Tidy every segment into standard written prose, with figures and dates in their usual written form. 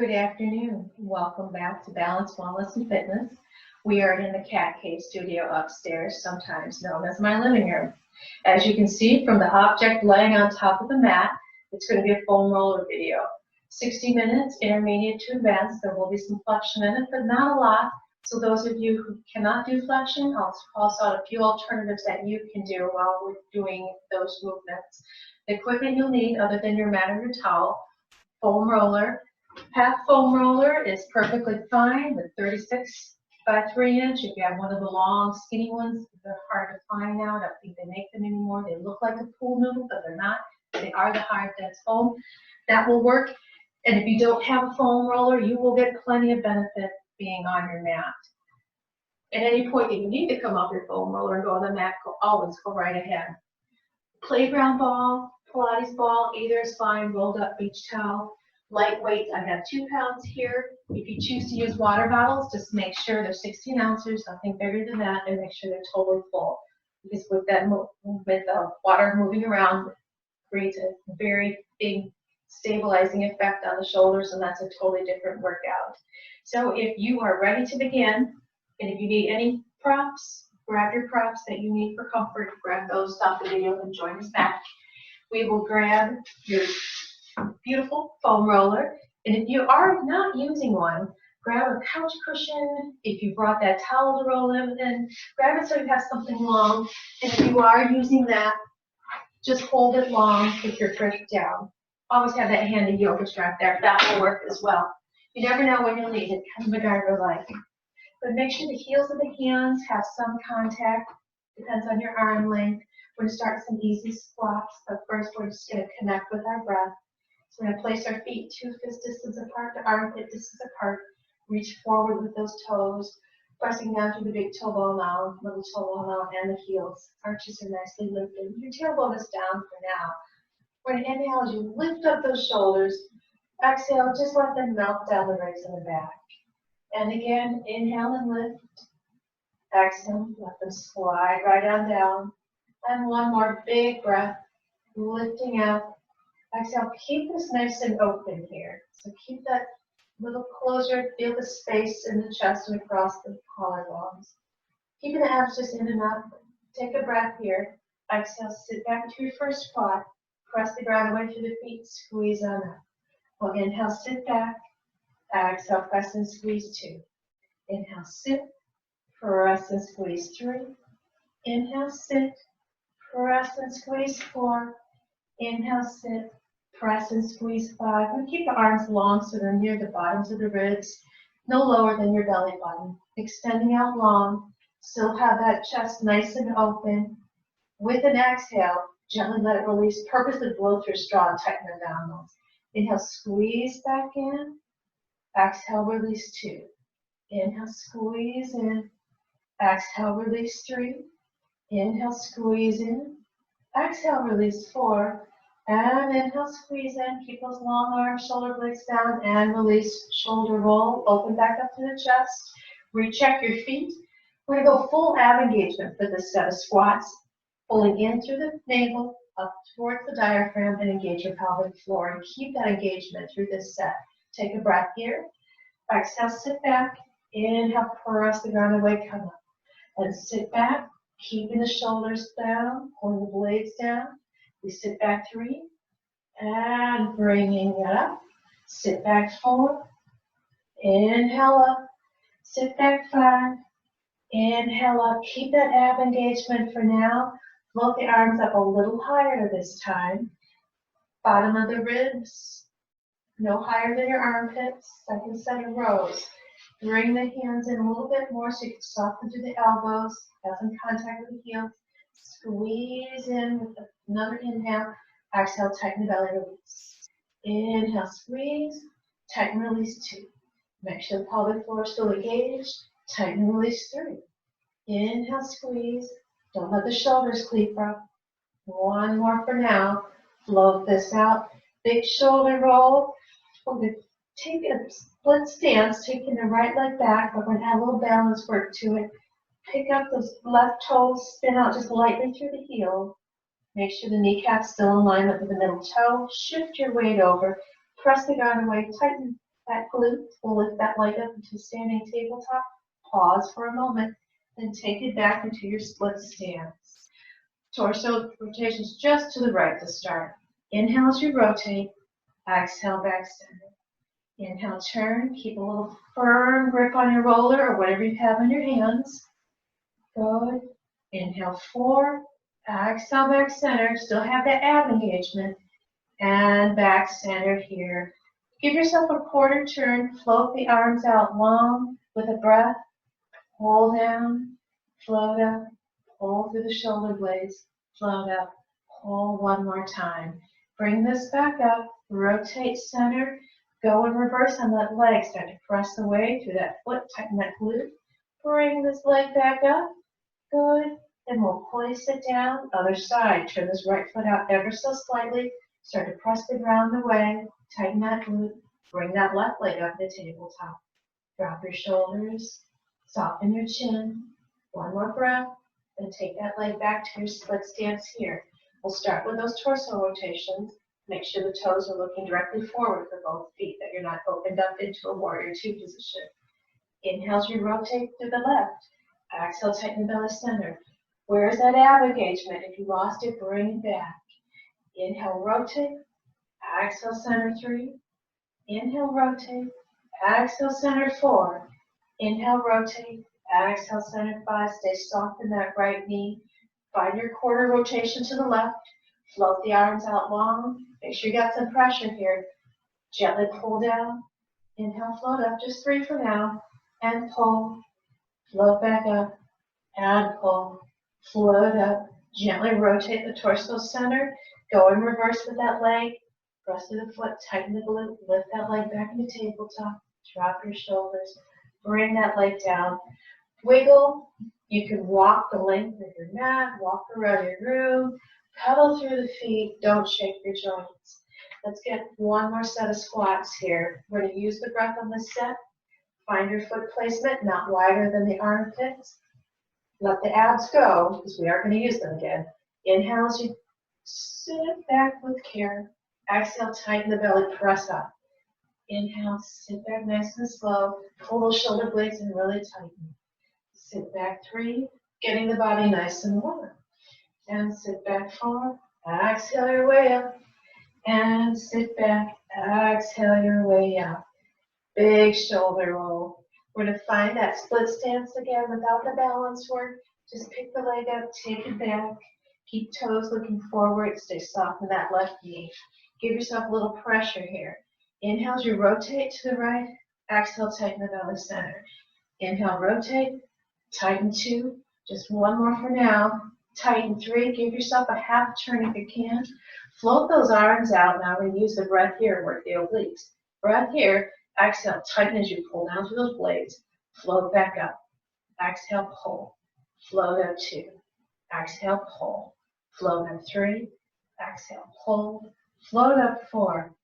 Good afternoon. Welcome back to Balance, Wellness, and Fitness. We are in the Cat Cave studio upstairs, sometimes known as my living room. As you can see from the object laying on top of the mat, it's going to be a foam roller video. 60 minutes, intermediate to advanced. There will be some flexion in it, but not a lot. So those of you who cannot do flexion, I'll also out a few alternatives that you can do while we're doing those movements. The equipment you'll need, other than your mat or your towel, foam roller. Half foam roller is perfectly fine with 36 by 3 inch. If you have one of the long skinny ones, they're hard to find now. I don't think they make them anymore. They look like a pool noodle, but they're not. They are the hard dense foam. That will work. And if you don't have a foam roller, you will get plenty of benefit being on your mat. At any point that you need to come off your foam roller and go on the mat, always go right ahead. Playground ball, Pilates ball, either is fine, rolled up beach towel. Lightweight, I have 2 pounds here. If you choose to use water bottles, just make sure they're 16 ounces, nothing bigger than that, and make sure they're totally full. Because with that, with the water moving around, creates a very big stabilizing effect on the shoulders, and that's a totally different workout. So if you are ready to begin, and if you need any props, grab your props that you need for comfort, grab those, stop the video, and join us back. We will grab your beautiful foam roller, and if you are not using one, grab a couch cushion. If you brought that towel to roll in, grab it so you have something long, and if you are using that, just hold it long with your grip down. Always have that handy yoga strap there. That will work as well. You never know when you'll need it, kind of MacGyver-like. But make sure the heels of the hands have some contact. Depends on your arm length. We're going to start some easy squats, but first we're just going to connect with our breath. So we're going to place our feet 2 fist distance apart, the armpit distance apart. Reach forward with those toes, pressing down to the big toe ball now, little toe ball now, and the heels. Arches are nicely lifted. Your tailbone is down for now. We're going to inhale as you lift up those shoulders. Exhale, just let them melt down the ribs in the back. And again, inhale and lift. Exhale, let them slide right on down. And one more big breath, lifting out. Exhale, keep this nice and open here. So keep that little closure, feel the space in the chest and across the collarbones. Keeping the abs just in and up. Take a breath here. Exhale, sit back to your first squat. Press the ground away through the feet, squeeze on up. Well, inhale, sit back. Exhale, press and squeeze 2. Inhale, sit. Press and squeeze 3. Inhale, sit. Press and squeeze 4. Inhale, sit. Press and squeeze 5. And keep the arms long so they're near the bottoms of the ribs, no lower than your belly button. Extending out long. Still have that chest nice and open. With an exhale, gently let it release. Purposely blow through straw and tighten the abdominals. Inhale, squeeze back in. Exhale, release 2. Inhale, squeeze in. Exhale, release 3. Inhale, squeeze in. Exhale, release 4. And inhale, squeeze in. Keep those long arms, shoulder blades down, and release. Shoulder roll. Open back up to the chest. Recheck your feet. We're going to go full ab engagement for this set of squats. Pulling in through the navel, up towards the diaphragm, and engage your pelvic floor. And keep that engagement through this set. Take a breath here. Exhale, sit back. Inhale, press the ground away, come up. And sit back, keeping the shoulders down, pulling the blades down. We sit back 3. And bringing it up. Sit back 4. Inhale up. Sit back 5. Inhale up. Keep that ab engagement for now. Float the arms up a little higher this time. Bottom of the ribs. No higher than your armpits. Second set of rows. Bring the hands in a little bit more so you can soften through the elbows. Have some contact with the heels. Squeeze in with another inhale. Exhale, tighten the belly, release. Inhale, squeeze. Tighten, release 2. Make sure the pelvic floor is still engaged. Tighten, release 3. Inhale, squeeze. Don't let the shoulders cleave up. One more for now. Float this out. Big shoulder roll. We're going to take a split stance, taking the right leg back, but we're going to add a little balance work to it. Pick up those left toes, spin out just lightly through the heel. Make sure the kneecap's still in alignment with the middle toe. Shift your weight over. Press the ground away. Tighten that glute. Lift that leg up into standing tabletop. Pause for a moment, then take it back into your split stance. Torso rotations just to the right to start. Inhale as you rotate. Exhale, back center. Inhale, turn. Keep a little firm grip on your roller or whatever you have in your hands. Good. Inhale, 4. Exhale, back center. Still have that ab engagement. And back center here. Give yourself a quarter turn. Float the arms out long with a breath. Pull down. Float up. Pull through the shoulder blades. Float up. Pull one more time. Bring this back up. Rotate center. Go in reverse on that leg. Start to press away through that foot. Tighten that glute. Bring this leg back up. Good. Then we'll place it down. Other side. Turn this right foot out ever so slightly. Start to press the ground away. Tighten that glute. Bring that left leg up to the tabletop. Drop your shoulders. Soften your chin. One more breath. Then take that leg back to your split stance here. We'll start with those torso rotations. Make sure the toes are looking directly forward for both feet, that you're not opened up into a warrior 2 position. Inhale as you rotate to the left. Exhale, tighten the belly center. Where's that ab engagement? If you lost it, bring it back. Inhale, rotate. Exhale, center 3. Inhale, rotate. Exhale, center 4. Inhale, rotate. Exhale, center 5. Stay soft in that right knee. Find your quarter rotation to the left. Float the arms out long. Make sure you got some pressure here. Gently pull down. Inhale, float up. Just 3 for now. And pull. Float back up. And pull. Float up. Gently rotate the torso center. Go in reverse with that leg. Press through the foot. Tighten the glute. Lift that leg back into tabletop. Drop your shoulders. Bring that leg down. Wiggle. You can walk the length of your mat. Walk around your room. Pedal through the feet. Don't shake your joints. Let's get one more set of squats here. We're going to use the breath on this set. Find your foot placement, not wider than the armpits. Let the abs go, because we are going to use them again. Inhale as you sit back with care. Exhale, tighten the belly, press up. Inhale, sit back nice and slow. Pull those shoulder blades and really tighten. Sit back 3, getting the body nice and warm. And sit back 4. Exhale your way up. And sit back. Exhale your way up. Big shoulder roll. We're going to find that split stance again without the balance work. Just pick the leg up, take it back. Keep toes looking forward. Stay soft in that left knee. Give yourself a little pressure here. Inhale as you rotate to the right. Exhale, tighten the belly center. Inhale, rotate. Tighten 2. Just one more for now. Tighten 3. Give yourself a half turn if you can. Float those arms out. Now we're going to use the breath here. Work the obliques. Breath here. Exhale. Tighten as you pull down through those blades. Float back up. Exhale, pull. Float up 2. Exhale, pull. Float up 3. Exhale, pull. Float up 4.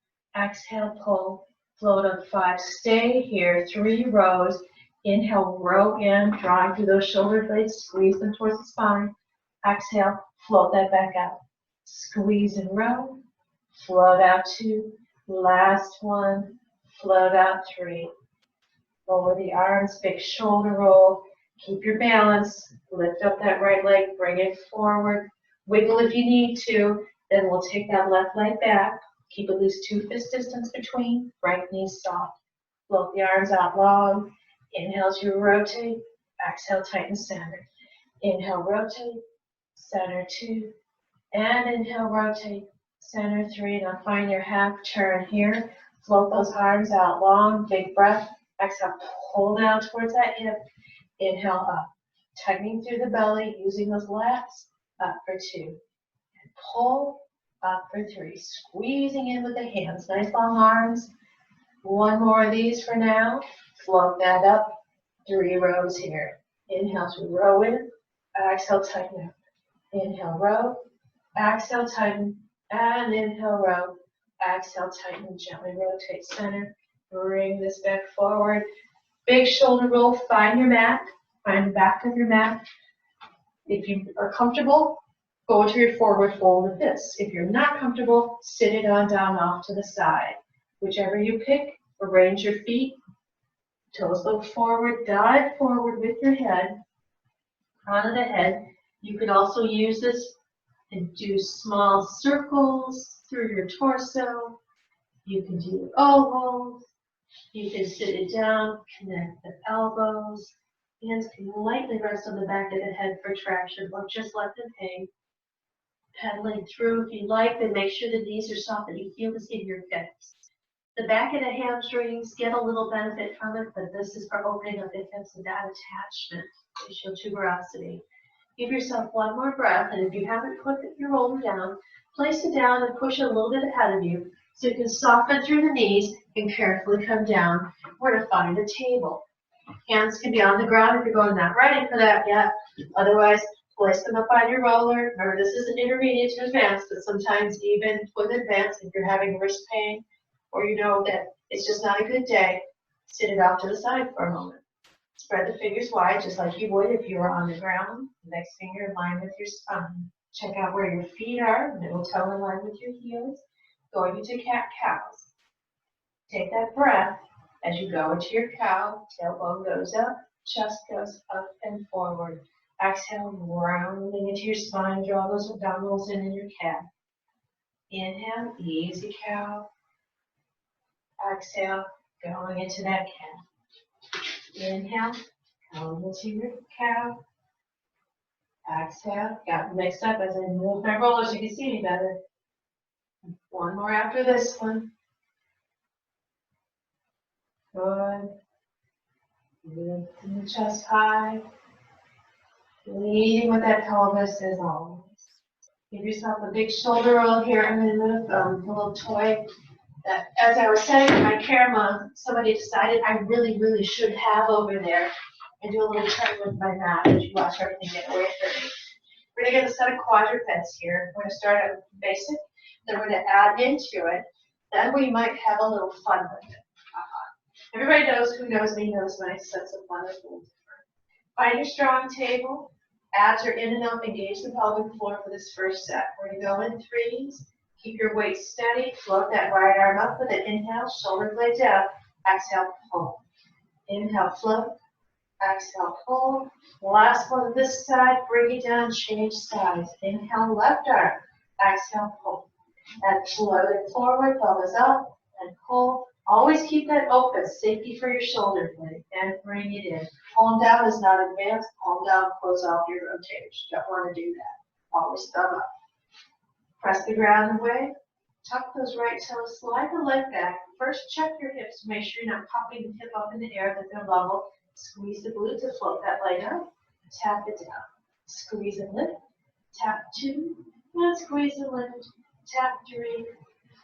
Exhale, pull. Float up 5. Stay here. 3 rows. Inhale, row in, drawing through those shoulder blades. Squeeze them towards the spine. Exhale, float that back up. Squeeze and row. Float out 2. Last one. Float out 3. Lower the arms, big shoulder roll. Keep your balance. Lift up that right leg, bring it forward. Wiggle if you need to. Then we'll take that left leg back. Keep at least 2 fist distance between. Right knee soft. Float the arms out long. Inhale as you rotate. Exhale, tighten center. Inhale, rotate. Center 2. And inhale, rotate. Center 3. Now find your half turn here. Float those arms out long. Big breath. Exhale, pull down towards that hip. Inhale up. Tightening through the belly, using those lats. Up for 2. And pull. Up for 3. Squeezing in with the hands. Nice long arms. One more of these for now. Float that up. 3 rows here. Inhale to row in. Exhale, tighten up. Inhale, row. Exhale, tighten. And inhale, row. Exhale, tighten. Gently rotate center. Bring this back forward. Big shoulder roll. Find your mat. Find the back of your mat. If you are comfortable, go to your forward fold of this. If you're not comfortable, sit it on down off to the side. Whichever you pick, Arrange your feet, toes go forward, dive forward with your head, crown of the head. You could also use this and do small circles through your torso. You can do ovals. You can sit it down, connect the elbows. Hands can lightly rest on the back of the head for traction, or just let them hang. Pedaling through if you like, then make sure the knees are soft and you feel this in your hips. The back of the hamstrings get a little benefit from it, but this is for opening up the hips and that attachment, ischial tuberosity. Give yourself one more breath, and if you haven't put your roller down, place it down and push it a little bit ahead of you so you can soften through the knees and carefully come down where to find a table. Hands can be on the ground if you're not ready for that yet. Otherwise, place them up on your roller. Remember, this is an intermediate to advanced, but sometimes even with advanced, if you're having wrist pain or you know that it's just not a good day, sit it off to the side for a moment. Spread the fingers wide, just like you would if you were on the ground. Next finger in line with your spine. Check out where your feet are, middle toe in line with your heels. Going into cat-cows. Take that breath as you go into your cow. Tailbone goes up, chest goes up and forward. Exhale, rounding into your spine. Draw those abdominals in your cat. Inhale, easy cow. Exhale, going into that cat. Inhale, going into your cow. Exhale, got mixed up as I move my rollers. You can see me better. One more after this one. Good. Lifting the chest high. Leading with that pelvis as always. Give yourself a big shoulder roll here. I'm going to move a little toy that, as I was saying to my care mom, somebody decided I really, really should have over there. And do a little turn with my mat as you watch everything get away from me. We're going to get a set of quadrupeds here. We're going to start out with basic. Then we're going to add into it. Then we might have a little fun with it. Everybody knows who knows me knows my sense of fun is a little different. Find your strong table. Abs are in and out. Engage the pelvic floor for this first set. We're going to go in threes. Keep your weight steady. Float that right arm up with an inhale. Shoulder blade down. Exhale, pull. Inhale, float. Exhale, pull. Last one on this side. Bring it down. Change sides. Inhale, left arm. Exhale, pull. And float it forward. Pelvis up and pull. Always keep that open, safety for your shoulder blade, and bring it in. Palm down is not advanced. Palm down, close off your rotators. Don't want to do that. Always thumb up. Press the ground away. Tuck those right toes. Slide the leg back. First, check your hips. Make sure you're not popping the hip up in the air, that they're level. Squeeze the glute to float that leg up. Tap it down. Squeeze and lift. Tap 2. And squeeze and lift. Tap 3.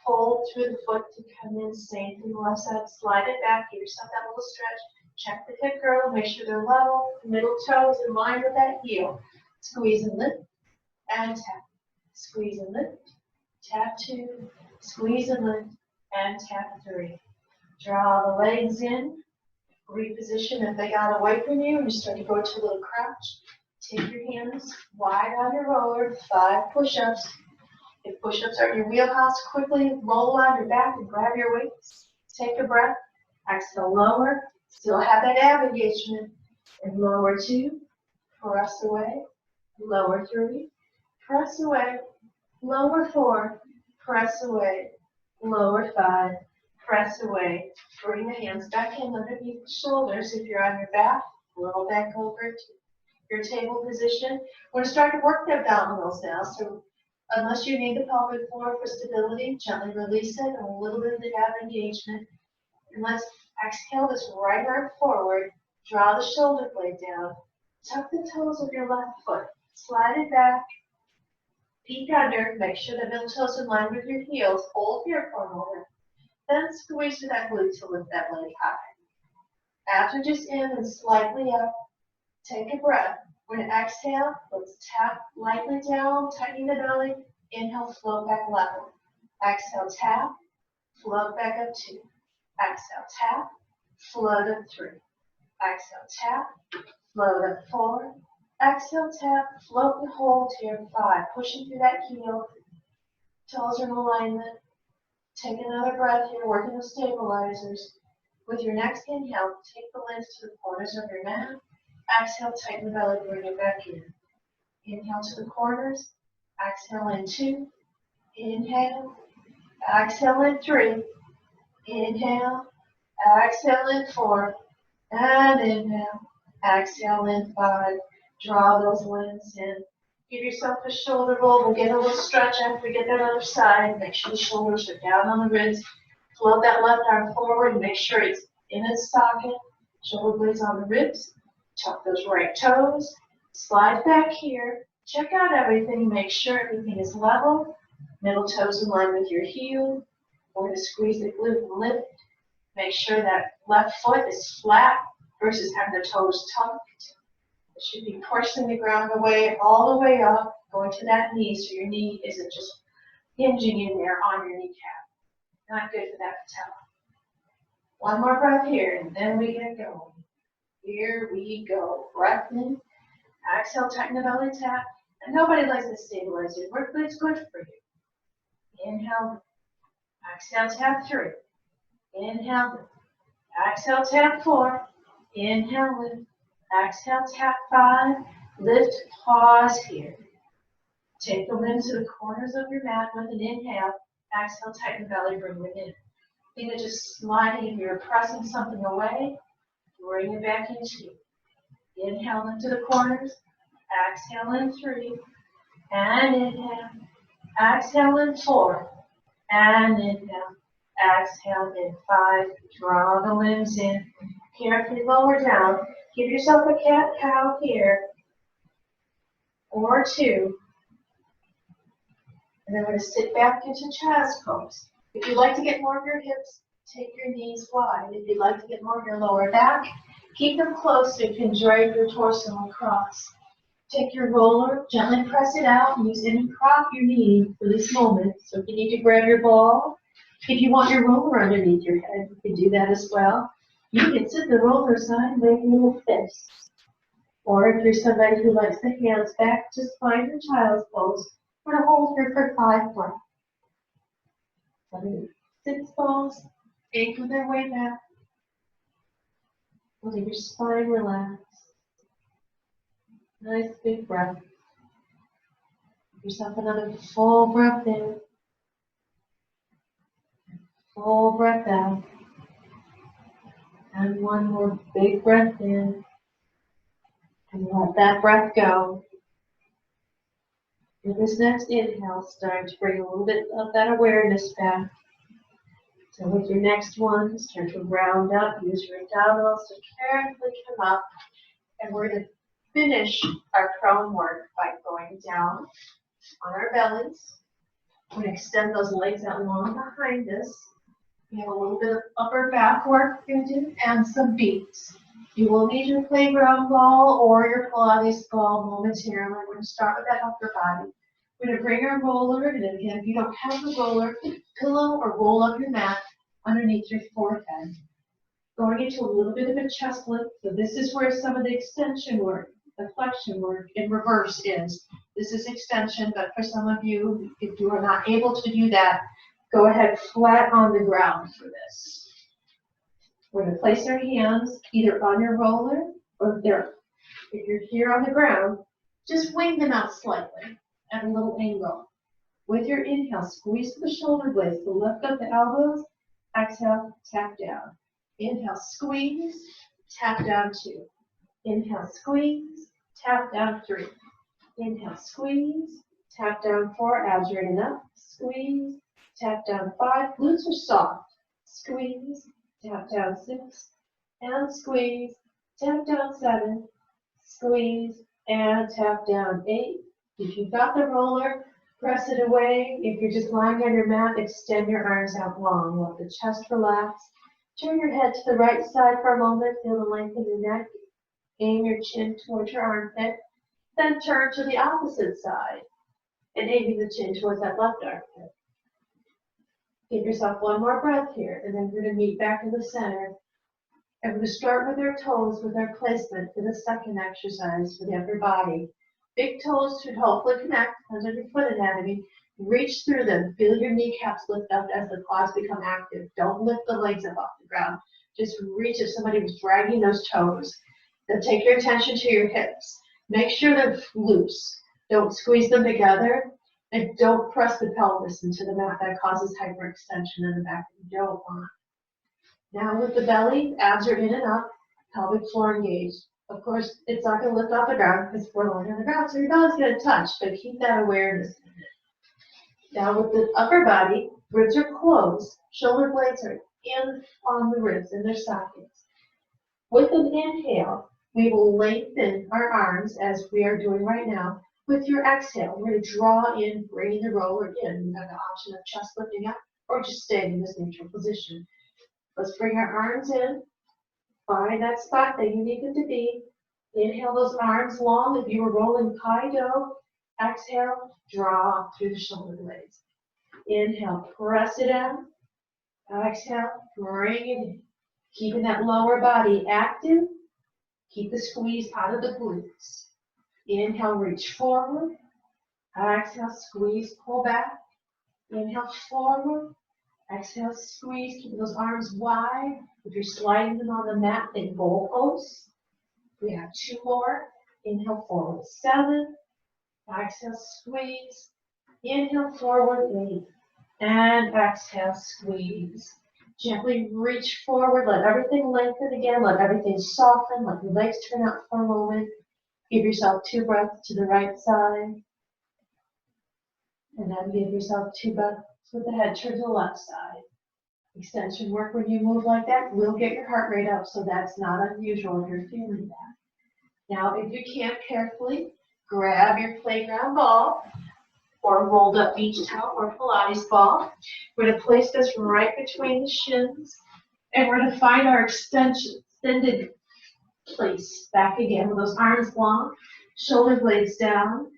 Fold through the foot to come in, same from the left side. Slide it back, give yourself that little stretch. Check the hip girdle, make sure they're level. Middle toes in line with that heel. Squeeze and lift, and tap. Squeeze and lift, tap 2. Squeeze and lift, and tap 3. Draw the legs in. Reposition if they got away from you, and you start to go to a little crouch. Take your hands wide on your roller, 5 push-ups. If push-ups are in your wheelhouse, quickly roll on your back and grab your weights. Take a breath. Exhale, lower. Still have that ab engagement. And lower 2. Press away. Lower 3. Press away. Lower 4. Press away. Lower 5. Press away. Bring the hands back in underneath the shoulders. If you're on your back, a little back over to your table position. We're going to start to work the abdominals now. So unless you need the pelvic floor for stability, gently release it, and a little bit of the ab engagement. And let's exhale this right arm forward. Draw the shoulder blade down. Tuck the toes of your left foot. Slide it back. Peek under. Make sure the middle toes in line with your heels. Hold here for a moment. Then squeeze to that glute to lift that leg high. Abs are just in and slightly up. Take a breath. We're going to exhale. Let's tap lightly down, tightening the belly. Inhale, float back level. Exhale, tap, float back up 2. Exhale, tap, float up 3. Exhale, tap, float up 4. Exhale, tap, float and hold here 5. Pushing through that heel. Toes are in alignment. Take another breath here, working the stabilizers. With your next inhale, take the limbs to the corners of your mat. Exhale, tighten the belly, bring it back in. Inhale to the corners. Exhale in 2. Inhale. Exhale in 3. Inhale. Exhale in 4. And inhale. Exhale in 5. Draw those limbs in. Give yourself a shoulder roll. We'll get a little stretch after we get that other side. Make sure the shoulders are down on the ribs. Float that left arm forward and make sure it's in its socket. Shoulder blades on the ribs. Tuck those right toes. Slide back here. Check out everything. Make sure everything is level. Middle toes in line with your heel. We're going to squeeze the glute and lift. Make sure that left foot is flat versus having the toes tucked. It should be pushing the ground away, all the way up, going to that knee so your knee isn't just hinging in there on your kneecap. Not good for that patella. One more breath here, and then we get going. Here we go. Breath in. Exhale, tighten the belly, tap. And nobody likes to stabilize your work, but it's good for you. Inhale. Exhale, tap 3. Inhale. Exhale, tap 4. Inhale, lift. Exhale, tap 5. Lift, pause here. Take the limbs to the corners of your mat with an inhale. Exhale, tighten the belly, bring it in. Think of just sliding if you're pressing something away. Bring it back into you. Inhale into the corners. Exhale in 3. And inhale. Exhale in 4. And inhale. Exhale in 5. Draw the limbs in. Carefully lower down. Give yourself a cat-cow here. Or 2. And then we're going to sit back into child's pose. If you'd like to get more of your hips, take your knees wide. If you'd like to get more of your lower back, keep them close so you can drape your torso across. Take your roller, gently press it out, and use any prop you need for this moment. So if you need to grab your ball, if you want your roller underneath your head, you can do that as well. You can sit the roller aside and make a little fist. Or if you're somebody who likes the hands back, just find your child's pose. We're going to hold here for 5 breaths. 6 balls, anchor their way back. Letting your spine relax. Nice big breath. Give yourself another full breath in. Full breath out. And one more big breath in. And let that breath go. With this next inhale, start to bring a little bit of that awareness back. So with your next one, start to round up, use your abdominals to carefully come up. And we're going to finish our prone work by going down on our bellies. We're going to extend those legs out long behind us. We have a little bit of upper back work we're going to do and some beats. You will need your playground ball or your Pilates ball momentarily. We're going to start with that upper body. We're going to bring our roller, and again, if you don't have the roller, pillow or roll up your mat underneath your forehead. Going into a little bit of a chest lift. So this is where some of the extension work, the flexion work in reverse is. This is extension, but for some of you, if you are not able to do that, go ahead flat on the ground for this. We're going to place our hands either on your roller or if you're here on the ground, just wing them out slightly at a little angle. With your inhale, squeeze the shoulder blades to lift up the elbows. Exhale, tap down. Inhale, squeeze, tap down 2. Inhale, squeeze, tap down 3. Inhale, squeeze, tap down 4. Abs up. Squeeze, tap down 5. Glutes are soft. Squeeze, tap down 6. And squeeze, tap down 7. Squeeze, and tap down 8. If you've got the roller, press it away. If you're just lying on your mat, extend your arms out long. Let the chest relax. Turn your head to the right side for a moment. Feel the length in your neck. Aim your chin towards your armpit. Then turn to the opposite side and aiming the chin towards that left armpit. Give yourself one more breath here, and then we're going to meet back in the center. And we're going to start with our toes, with our placement for the second exercise for the upper body. Big toes should hopefully connect under your foot anatomy. Reach through them. Feel your kneecaps lift up as the quads become active. Don't lift the legs up off the ground. Just reach if somebody was dragging those toes. Then take your attention to your hips. Make sure they're loose. Don't squeeze them together. And don't press the pelvis into the mat. That causes hyperextension in the back. You don't want. Now with the belly, abs are in and up, pelvic floor engaged. Of course, it's not going to lift off the ground because we're lying on the ground, so your belly's going to touch, but keep that awareness. Now with the upper body, ribs are closed, shoulder blades are in on the ribs in their sockets. With an inhale, we will lengthen our arms as we are doing right now. With your exhale, we're going to draw in, bringing the roller in. You have the option of chest lifting up or just staying in this neutral position. Let's bring our arms in. Find that spot that you need them to be. Inhale those arms long. If you were rolling pie dough, exhale, draw through the shoulder blades. Inhale, press it down. Exhale, bring it in. Keeping that lower body active. Keep the squeeze out of the glutes. Inhale, reach forward. Exhale, squeeze, pull back. Inhale, forward. Exhale, squeeze. Keep those arms wide. If you're sliding them on the mat, think goalposts. We have 2 more. Inhale, forward, 7. Exhale, squeeze. Inhale, forward, 8. And exhale, squeeze. Gently reach forward. Let everything lengthen again. Let everything soften. Let your legs turn out for a moment. Give yourself 2 breaths to the right side. And then give yourself 2 breaths with the head turned to the left side. Extension work when you move like that will get your heart rate up, so that's not unusual if you're feeling that. Now, if you can, carefully grab your playground ball or rolled up beach towel or Pilates ball. We're going to place this right between the shins, and we're going to find our extended place back again with those arms long, shoulder blades down,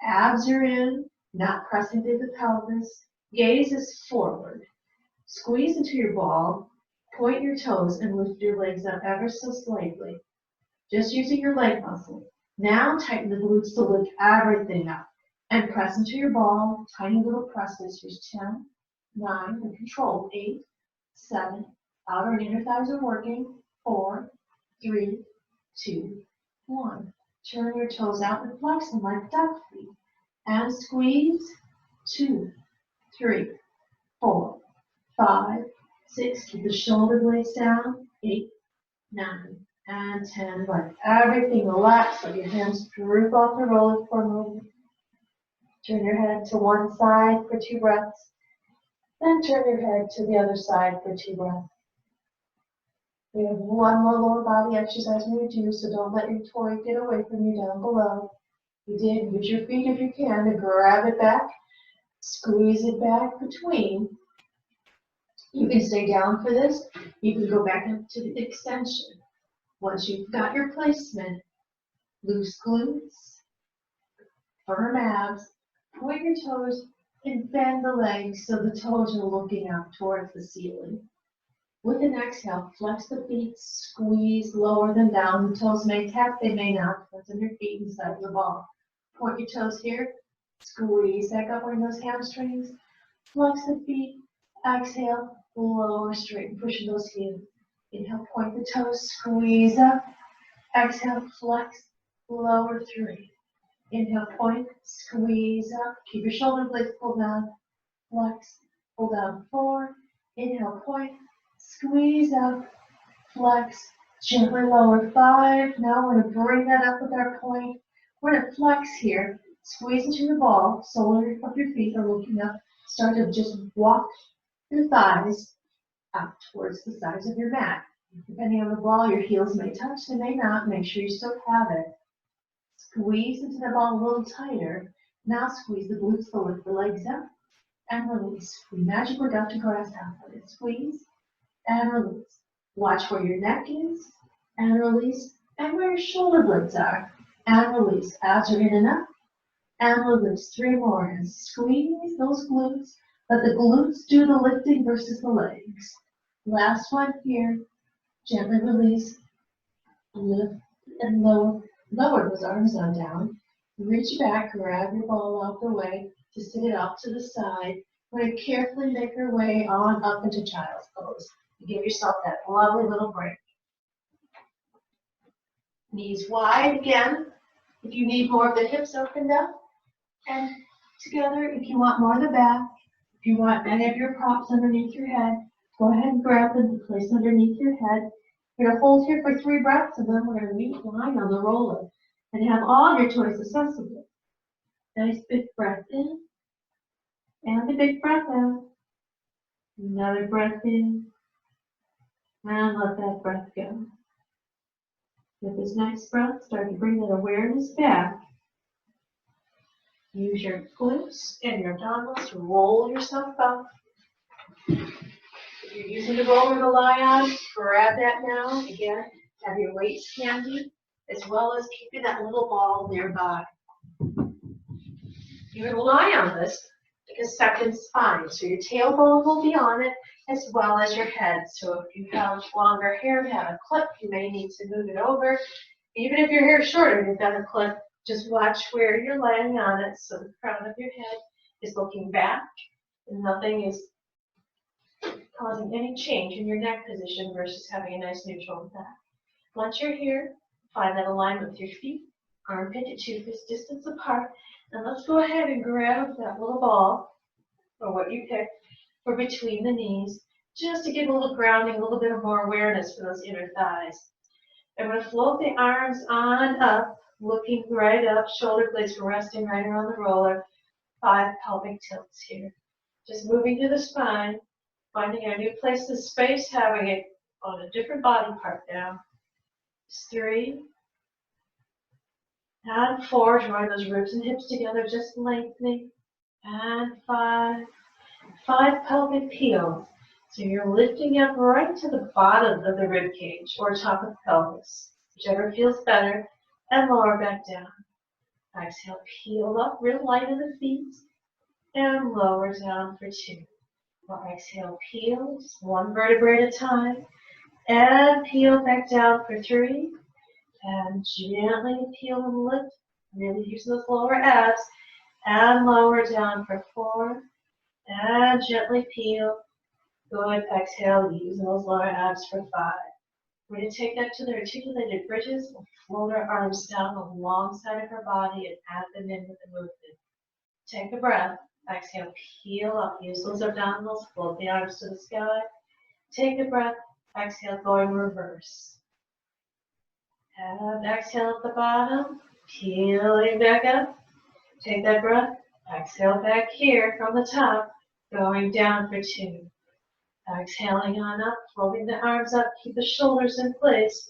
abs are in, not pressing through the pelvis. Gaze is forward. Squeeze into your ball, point your toes, and lift your legs up ever so slightly. Just using your leg muscle. Now tighten the glutes to lift everything up. And press into your ball, tiny little presses. Here's 10, 9, and control. 8, 7, outer and inner thighs are working. 4, 3, 2, 1. Turn your toes out and flex them like duck feet. And squeeze. 2, 3, 4, 5, 6. Keep the shoulder blades down. 8, 9, and 10. Let everything relax. Let your hands droop off the roller for a moment. Turn your head to one side for 2 breaths. Then turn your head to the other side for 2 breaths. We have one more lower body exercise we would do, so don't let your toy get away from you down below. You did. Use your feet if you can to grab it back. Squeeze it back between. You can stay down for this. You can go back up to the extension. Once you've got your placement, loose glutes, firm abs, point your toes and bend the legs so the toes are looking up towards the ceiling. With an exhale, flex the feet, squeeze, lower them down. The toes may tap, they may not. Depends on your feet inside of the ball. Point your toes here, squeeze back up on those hamstrings. Flex the feet, exhale, lower, straighten, pushing those heels. Inhale, point the toes, squeeze up. Exhale, flex, lower 3. Inhale, point, squeeze up. Keep your shoulder blades pulled down. Flex, pull down 4. Inhale, point, squeeze up. Flex, gently lower 5. Now we're going to bring that up with our point. We're going to flex here. Squeeze into your ball. Soles of your feet are looking up. Start to just walk your thighs out towards the sides of your mat. Depending on the ball, your heels may touch, they may not. Make sure you still have it. Squeeze into the ball a little tighter. Now squeeze the glutes to lift the legs up and release. We magically got to grasshopper. Squeeze and release. Watch where your neck is and release, and where your shoulder blades are and release. Abs are in and up and release. 3 more and squeeze those glutes. Let the glutes do the lifting versus the legs. Last one here. Gently release. Lift and lower. Lower those arms on down. Reach back, grab your ball out the way to sit it off to the side. We're going to carefully make our way on up into child's pose. Give yourself that lovely little break. Knees wide again. If you need more of the hips opened up and together, if you want more of the back, if you want any of your props underneath your head, go ahead and grab them to place underneath your head. You're going to hold here for 3 breaths, and then we're going to meet line on the roller and have all your toys accessible. Nice big breath in, and a big breath out. Another breath in, and let that breath go. With this next breath, start to bring that awareness back. Use your glutes and your abdominals to roll yourself up. If you're using the roller to lie on, grab that now. Again, have your weights handy, as well as keeping that little ball nearby. You would lie on this like a second spine, so your tailbone will be on it, as well as your head. So if you have longer hair and have a clip, you may need to move it over. Even if your hair is shorter and you've got a clip, just watch where you're laying on it, so the crown of your head is looking back, and nothing is causing any change in your neck position versus having a nice neutral back. Once you're here, find that alignment with your feet, armpit to 2 fist distance apart, and let's go ahead and grab that little ball, or what you pick, for between the knees, just to give a little grounding, a little bit of more awareness for those inner thighs. I'm going to float the arms on up, looking right up, shoulder blades resting right around the roller. 5 pelvic tilts here. Just moving through the spine, finding a new place of space, having it on a different body part now. 3, and 4, drawing those ribs and hips together, just lengthening, and 5. 5 pelvic peels. So you're lifting up right to the bottom of the rib cage or top of the pelvis, whichever feels better, and lower back down. Exhale, peel up real light in the feet, and lower down for 2. Well, exhale, peels 1 vertebrae at a time, and peel back down for 3, and gently peel and lift, really using those lower abs, and lower down for 4, and gently peel. Good, exhale, using those lower abs for 5. We're going to take that to the articulated bridges and float our arms down alongside of our body and add them in with the movement. Take a breath. Exhale, peel up. Use those abdominals. Float the arms to the sky. Take a breath. Exhale, go in reverse. And exhale at the bottom. Peeling back up. Take that breath. Exhale back here from the top. Going down for 2. Exhaling on up, floating the arms up, keep the shoulders in place.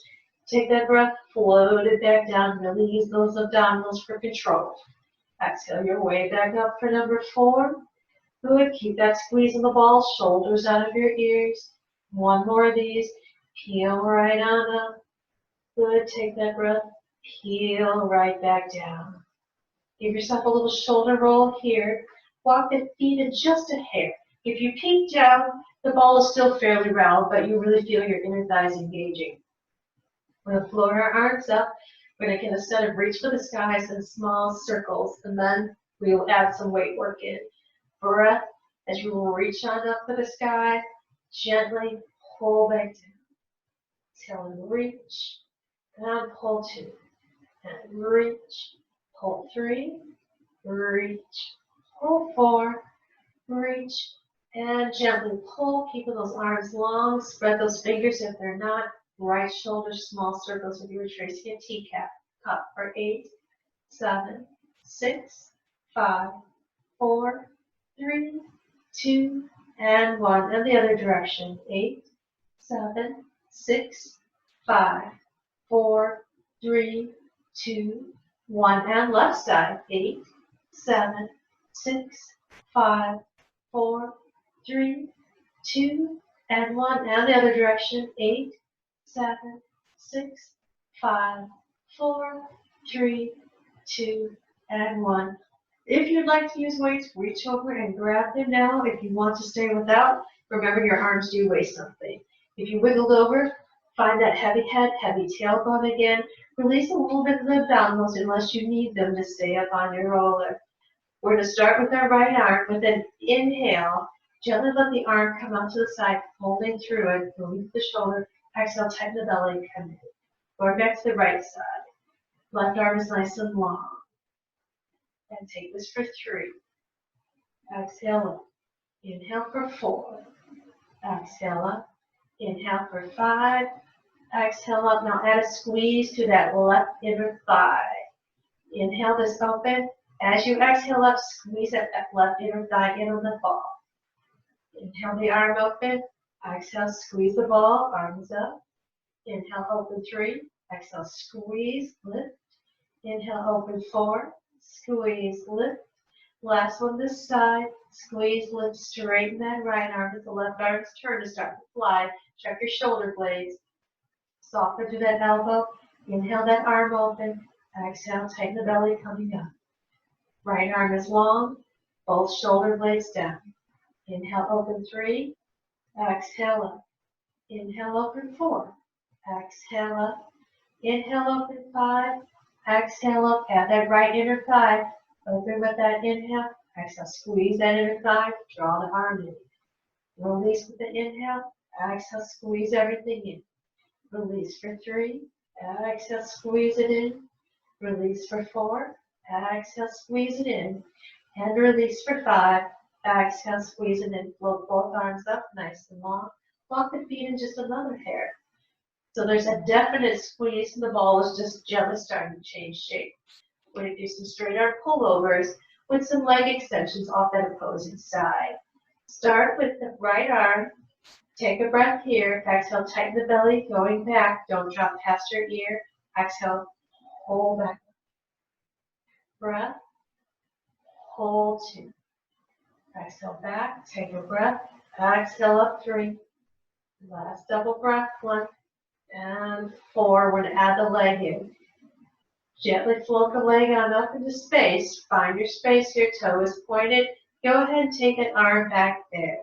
Take that breath, float it back down, really use those abdominals for control. Exhale your way back up for number 4. Good, keep that squeeze in the balls, shoulders out of your ears. 1 more of these, peel right on up. Good, take that breath, peel right back down. Give yourself a little shoulder roll here. Walk the feet in just a hair. If you peek down, the ball is still fairly round, but you really feel your inner thighs engaging. We're going to float our arms up. We're going to get a set of reach for the skies in small circles, and then we will add some weight work in. Breath as you will reach on up for the sky. Gently pull back down. Exhale and reach, and pull 2. And reach, pull 3, reach, pull 4, reach, and gently pull, keeping those arms long. Spread those fingers if they're not. Right shoulder, small circles if you were tracing a teacup. Cup for 8, 7, 6, 5, 4, 3, 2, and 1. And the other direction. 8, 7, 6, 5, 4, 3, 2, 1. And left side. 8, 7, 6, 5, 4, 3, 2, and 1. And the other direction. 8, 7, 6, 5, 4, 3, 2, and 1. If you'd like to use weights, reach over and grab them now. If you want to stay without, remember your arms do weigh something. If you wiggled over, find that heavy head, heavy tailbone again. Release a little bit of the abdominals unless you need them to stay up on your roller. We're going to start with our right arm with an inhale. Gently let the arm come out to the side, holding through it, release the shoulder. Exhale, tighten the belly, come in. Going back to the right side. Left arm is nice and long. And take this for 3. Exhale up. Inhale for 4. Exhale up. Inhale for 5. Exhale up. Now add a squeeze to that left inner thigh. Inhale this open. As you exhale up, squeeze that left inner thigh in on the ball. Inhale the arm open. Exhale, squeeze the ball. Arms up. Inhale, open 3. Exhale, squeeze, lift. Inhale, open 4. Squeeze, lift. Last one this side. Squeeze, lift, straighten that right arm as the left arm's turn to start to fly. Check your shoulder blades. Soften to that elbow. Inhale that arm open. Exhale, tighten the belly coming up. Right arm is long. Both shoulder blades down. Inhale, open 3. Exhale up. Inhale, open 4. Exhale up. Inhale, open 5. Exhale up. Add that right inner thigh. Open with that inhale. Exhale, squeeze that inner thigh. Draw the arm in. Release with the inhale. Exhale, squeeze everything in. Release for 3. Exhale, squeeze it in. Release for 4. Exhale, squeeze it in. And release for 5. Exhale, squeeze it in. Float both arms up, nice and long. Walk the feet in just another hair. So there's a definite squeeze, and the ball is just gently starting to change shape. We're going to do some straight arm pullovers with some leg extensions off that opposing side. Start with the right arm. Take a breath here. Exhale, tighten the belly, going back. Don't drop past your ear. Exhale, hold back. Breath. Hold 2. Exhale back. Take a breath. Exhale up 3. Last double breath. 1 and 4. We're going to add the leg in. Gently float the leg on up into space. Find your space. Your toe is pointed. Go ahead and take an arm back there.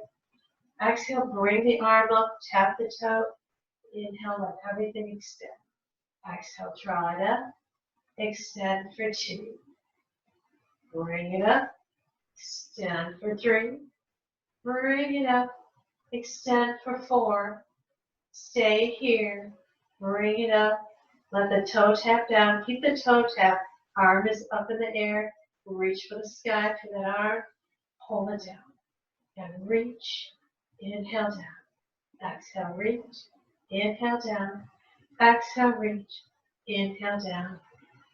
Exhale, bring the arm up, tap the toe. Inhale, let everything extend. Exhale, draw it up. Extend for 2. Bring it up. Extend for 3. Bring it up. Extend for 4. Stay here. Bring it up. Let the toe tap down. Keep the toe tap. Arm is up in the air. Reach for the sky for that arm. Hold it down. And reach. Inhale down. Exhale, reach. Inhale down. Exhale, reach. Inhale down.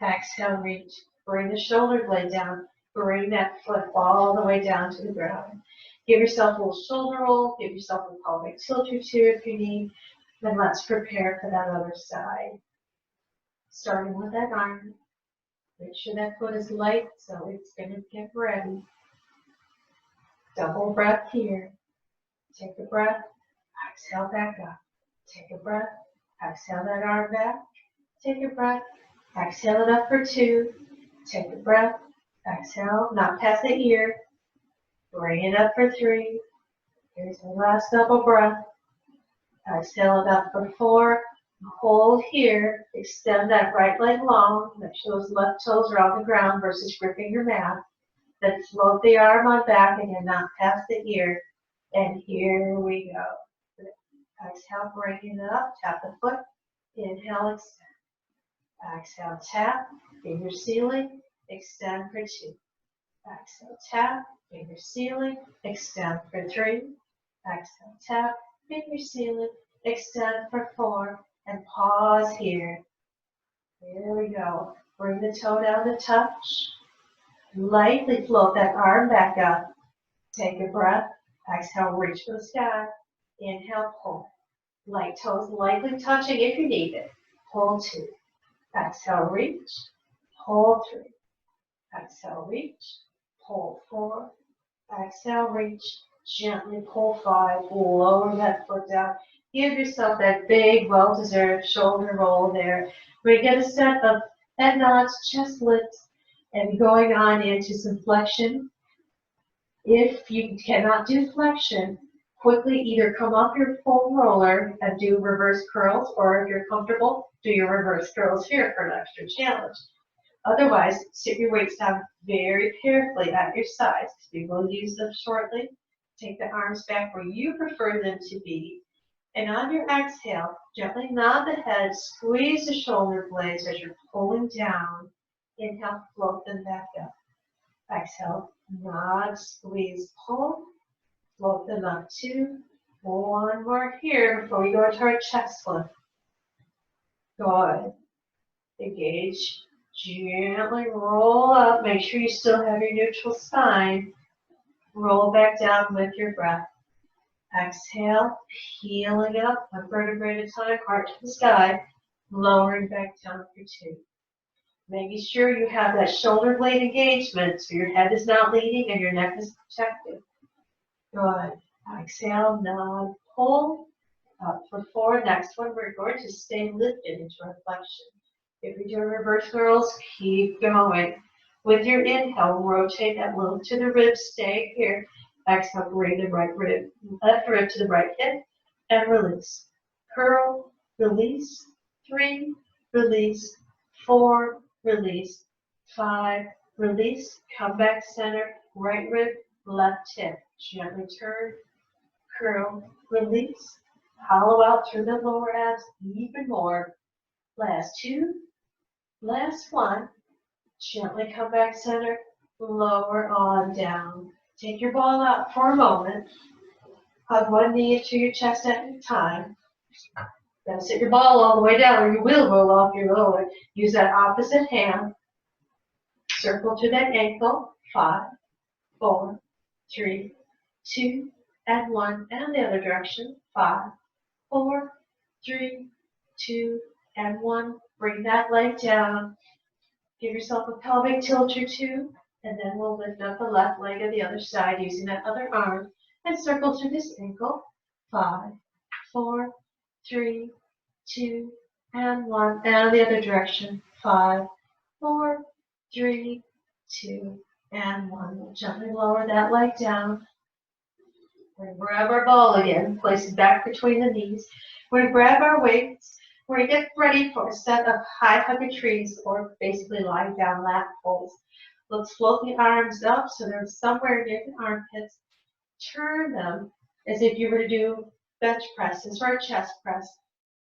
Exhale, reach. Bring the shoulder blade down. Bring that foot all the way down to the ground. Give yourself a little shoulder roll. Give yourself a pelvic tilt or 2 if you need. Then let's prepare for that other side. Starting with that arm. Make sure that foot is light so it's going to get ready. Double breath here. Take a breath. Exhale back up. Take a breath. Exhale that arm back. Take a breath. Exhale it up for 2. Take a breath. Exhale, not past the ear. Bring it up for 3. Here's the last double breath. Exhale it up for 4. Hold here. Extend that right leg long. Make sure those left toes are on the ground versus gripping your mat. Then float the arm on back again, not past the ear. And here we go. Exhale, bring it up. Tap the foot. Inhale, extend. Exhale, tap. Finger ceiling. Extend for 2. Exhale, tap. Finger ceiling. Extend for 3. Exhale, tap. Finger ceiling. Extend for 4. And pause here. Here we go. Bring the toe down to touch. Lightly float that arm back up. Take a breath. Exhale, reach for the sky. Inhale, pull. Light toes lightly touching if you need it. Hold 2. Exhale, reach. Hold 3. Exhale, reach. Pull 4. Exhale, reach. Gently pull 5. Lower that foot down. Give yourself that big, well-deserved shoulder roll there. We get a set of head nods, chest lifts, and going on into some flexion. If you cannot do flexion, quickly either come off your foam roller and do reverse curls, or if you're comfortable, do your reverse curls here for an extra challenge. Otherwise, sit your weights down very carefully at your sides, because we will use them shortly. Take the arms back where you prefer them to be. And on your exhale, gently nod the head, squeeze the shoulder blades as you're pulling down. Inhale, float them back up. Exhale, nod, squeeze, pull. Float them up. 2. One more here before we go into our chest lift. Good. Engage. Gently roll up. Make sure you still have your neutral spine. Roll back down with your breath. Exhale, peeling up, one vertebrae at a time, heart to the sky, lowering back down for 2. Making sure you have that shoulder blade engagement so your head is not leading and your neck is protected. Good. Exhale, nod, pull, up for 4. Next one, we're going to stay lifted into reflection. If we do reverse curls, keep going. With your inhale, rotate that low to the ribs, stay here. Exhale, bring the right rib, left rib to the right hip, and release. Curl, release, 3, release, 4, release, 5, release, come back center, right rib, left hip. Gently turn, curl, release, hollow out through the lower abs even more. Last 2, last 1. Gently come back center, lower on down. Take your ball out for a moment. Hug one knee to your chest at a time. Then sit your ball all the way down, or you will roll off your lower. Use that opposite hand. Circle to that ankle. 5, 4, 3, 2, and 1. And the other direction. 5, 4, 3, 2, and 1. Bring that leg down. Give yourself a pelvic tilt or 2. And then we'll lift up the left leg of the other side using that other arm and circle to this ankle. 5, 4, 3, 2, and 1. And the other direction. 5, 4, 3, 2, and 1. We'll gently lower that leg down. We're going to grab our ball again, place it back between the knees. We're going to grab our weights. We're going to get ready for a set of high hugger trees, or basically lying down lat pulls. Let's float the arms up so they're somewhere near the armpits. Turn them as if you were to do bench presses or a chest press.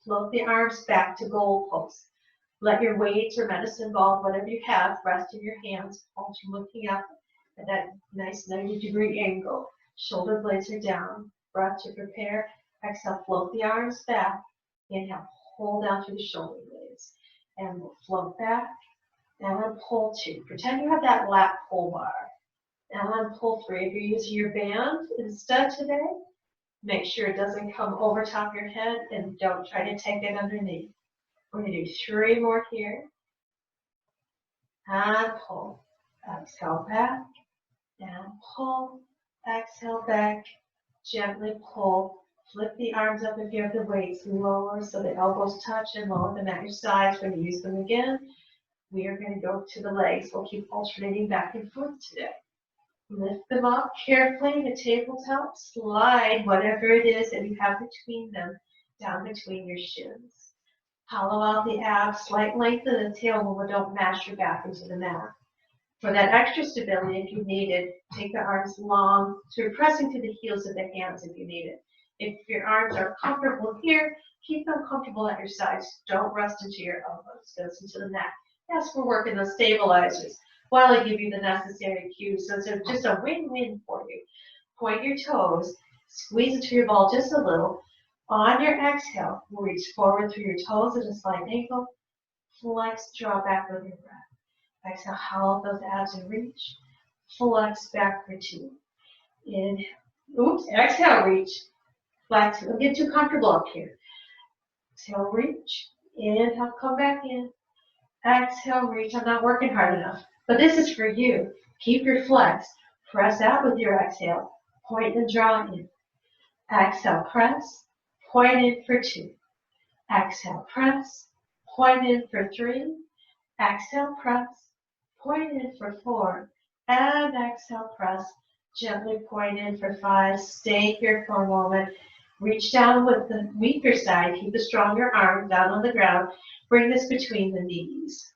Float the arms back to goal posts. Let your weights or medicine ball, whatever you have, rest in your hands. Hold you looking up at that nice 90-degree angle. Shoulder blades are down. Breath to prepare. Exhale, float the arms back. Inhale, hold down through the shoulder blades. And we'll float back. And pull 2. Pretend you have that lat pull bar. And pull 3. If you're using your band instead today, make sure it doesn't come over top your head and don't try to take it underneath. We're going to do 3 more here. And pull. Exhale back. And pull. Exhale back. Gently pull. Flip the arms up if you have the weights. Lower so the elbows touch and lower them at your sides when you use them again. We are going to go to the legs. We'll keep alternating back and forth today. Lift them up carefully, the tabletop. Slide whatever it is that you have between them down between your shins. Hollow out the abs, slight length of the tailbone, but don't mash your back into the mat. For that extra stability, if you need it, take the arms long, so you're pressing to the heels of the hands if you need it. If your arms are comfortable here, keep them comfortable at your sides. Don't rest into your elbows, goes into the neck. Yes, we're working those stabilizers while I give you the necessary cues. So it's just a win-win for you. Point your toes, squeeze into your ball just a little. On your exhale, reach forward through your toes at a slight angle. Flex, draw back with your breath. Exhale, hollow those abs and reach. Flex back for 2. In, exhale, reach. Flex, don't get too comfortable up here. Exhale, reach. Inhale, come back in. Exhale, reach. I'm not working hard enough. But this is for you. Keep your flex. Press out with your exhale. Point and draw in. Exhale, press. Point in for 2. Exhale, press. Point in for 3. Exhale, press. Point in for 4. And exhale, press. Gently point in for 5. Stay here for a moment. Reach down with the weaker side. Keep a stronger arm down on the ground. Bring this between the knees.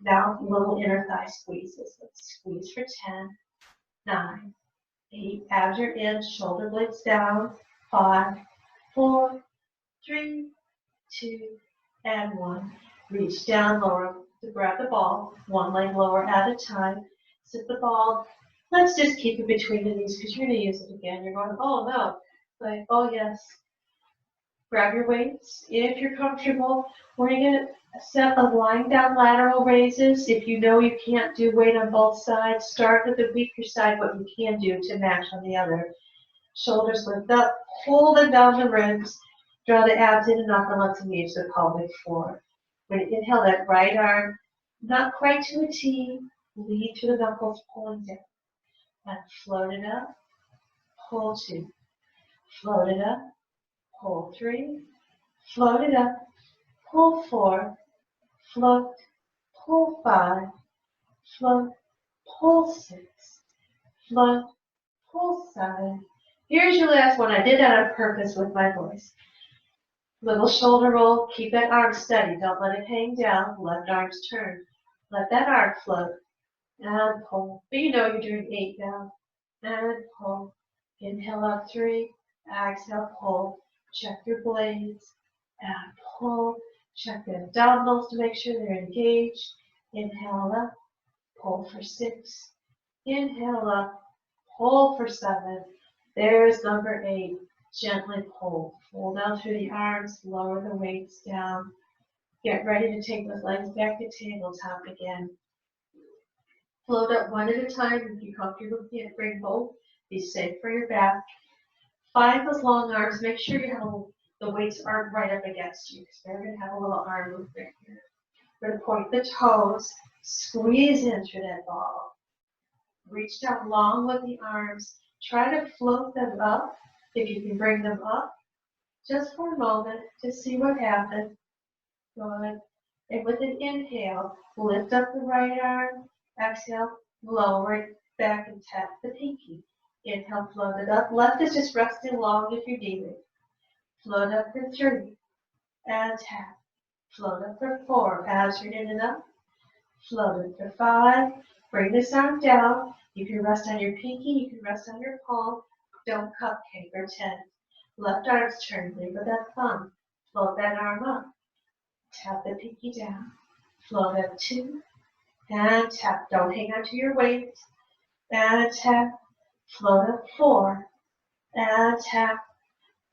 Now, little inner thigh squeezes. Let's squeeze for 10, 9, 8, abs are in, shoulder blades down. 5, 4, 3, 2, and 1. Reach down, lower to grab the ball, one leg lower at a time. Sit the ball. Let's just keep it between the knees because you're going to use it again. You're going, oh no. Like, oh yes. Grab your weights. If you're comfortable, we're going to get a set of lying down lateral raises. If you know you can't do weight on both sides, start with the weaker side, what you can do to match on the other. Shoulders lift up, pull them down the ribs, draw the abs in and up and let's engage the pelvic floor. When you inhale, that right arm, not quite to a T, lead through the knuckles, pulling down. And float it up, pull 2. Float it up, pull 3. Float it up, pull 4. Float, pull 5. Float, pull 6. Float, pull 7. Here's your last one. I did that on purpose with my voice. Little shoulder roll. Keep that arm steady. Don't let it hang down. Left arm's turned. Let that arm float. And pull. But you know you're doing 8 now. And pull. Inhale up 3. Exhale, pull. Check your blades. And pull. Check the abdominals to make sure they're engaged. Inhale up. Pull for 6. Inhale up. Pull for 7. There's number 8. Gently pull. Pull down through the arms. Lower the weights down. Get ready to take those legs back to tabletop again. Float up one at a time. If you're comfortable, you can't bring both. Be safe for your back. Find those long arms. Make sure you have the weights aren't right up against you because they're going to have a little arm movement here. We're going to point the toes. Squeeze in through that ball. Reach down long with the arms. Try to float them up. If you can bring them up, just for a moment to see what happens. Good. And with an inhale, lift up the right arm. Exhale, lower it back and tap the pinky. Inhale, float it up. Left is just resting long if you're needing. Float up for 3. And tap. Float up for 4. As you're in and up. Float it for 5. Bring this arm down. You can rest on your pinky. You can rest on your palm. Don't cupcake or 10. Left arm's turned. Leave with that thumb. Float that arm up. Tap the pinky down. Float up 2. And tap. Don't hang on to your weight. And tap. Float up 4. And tap.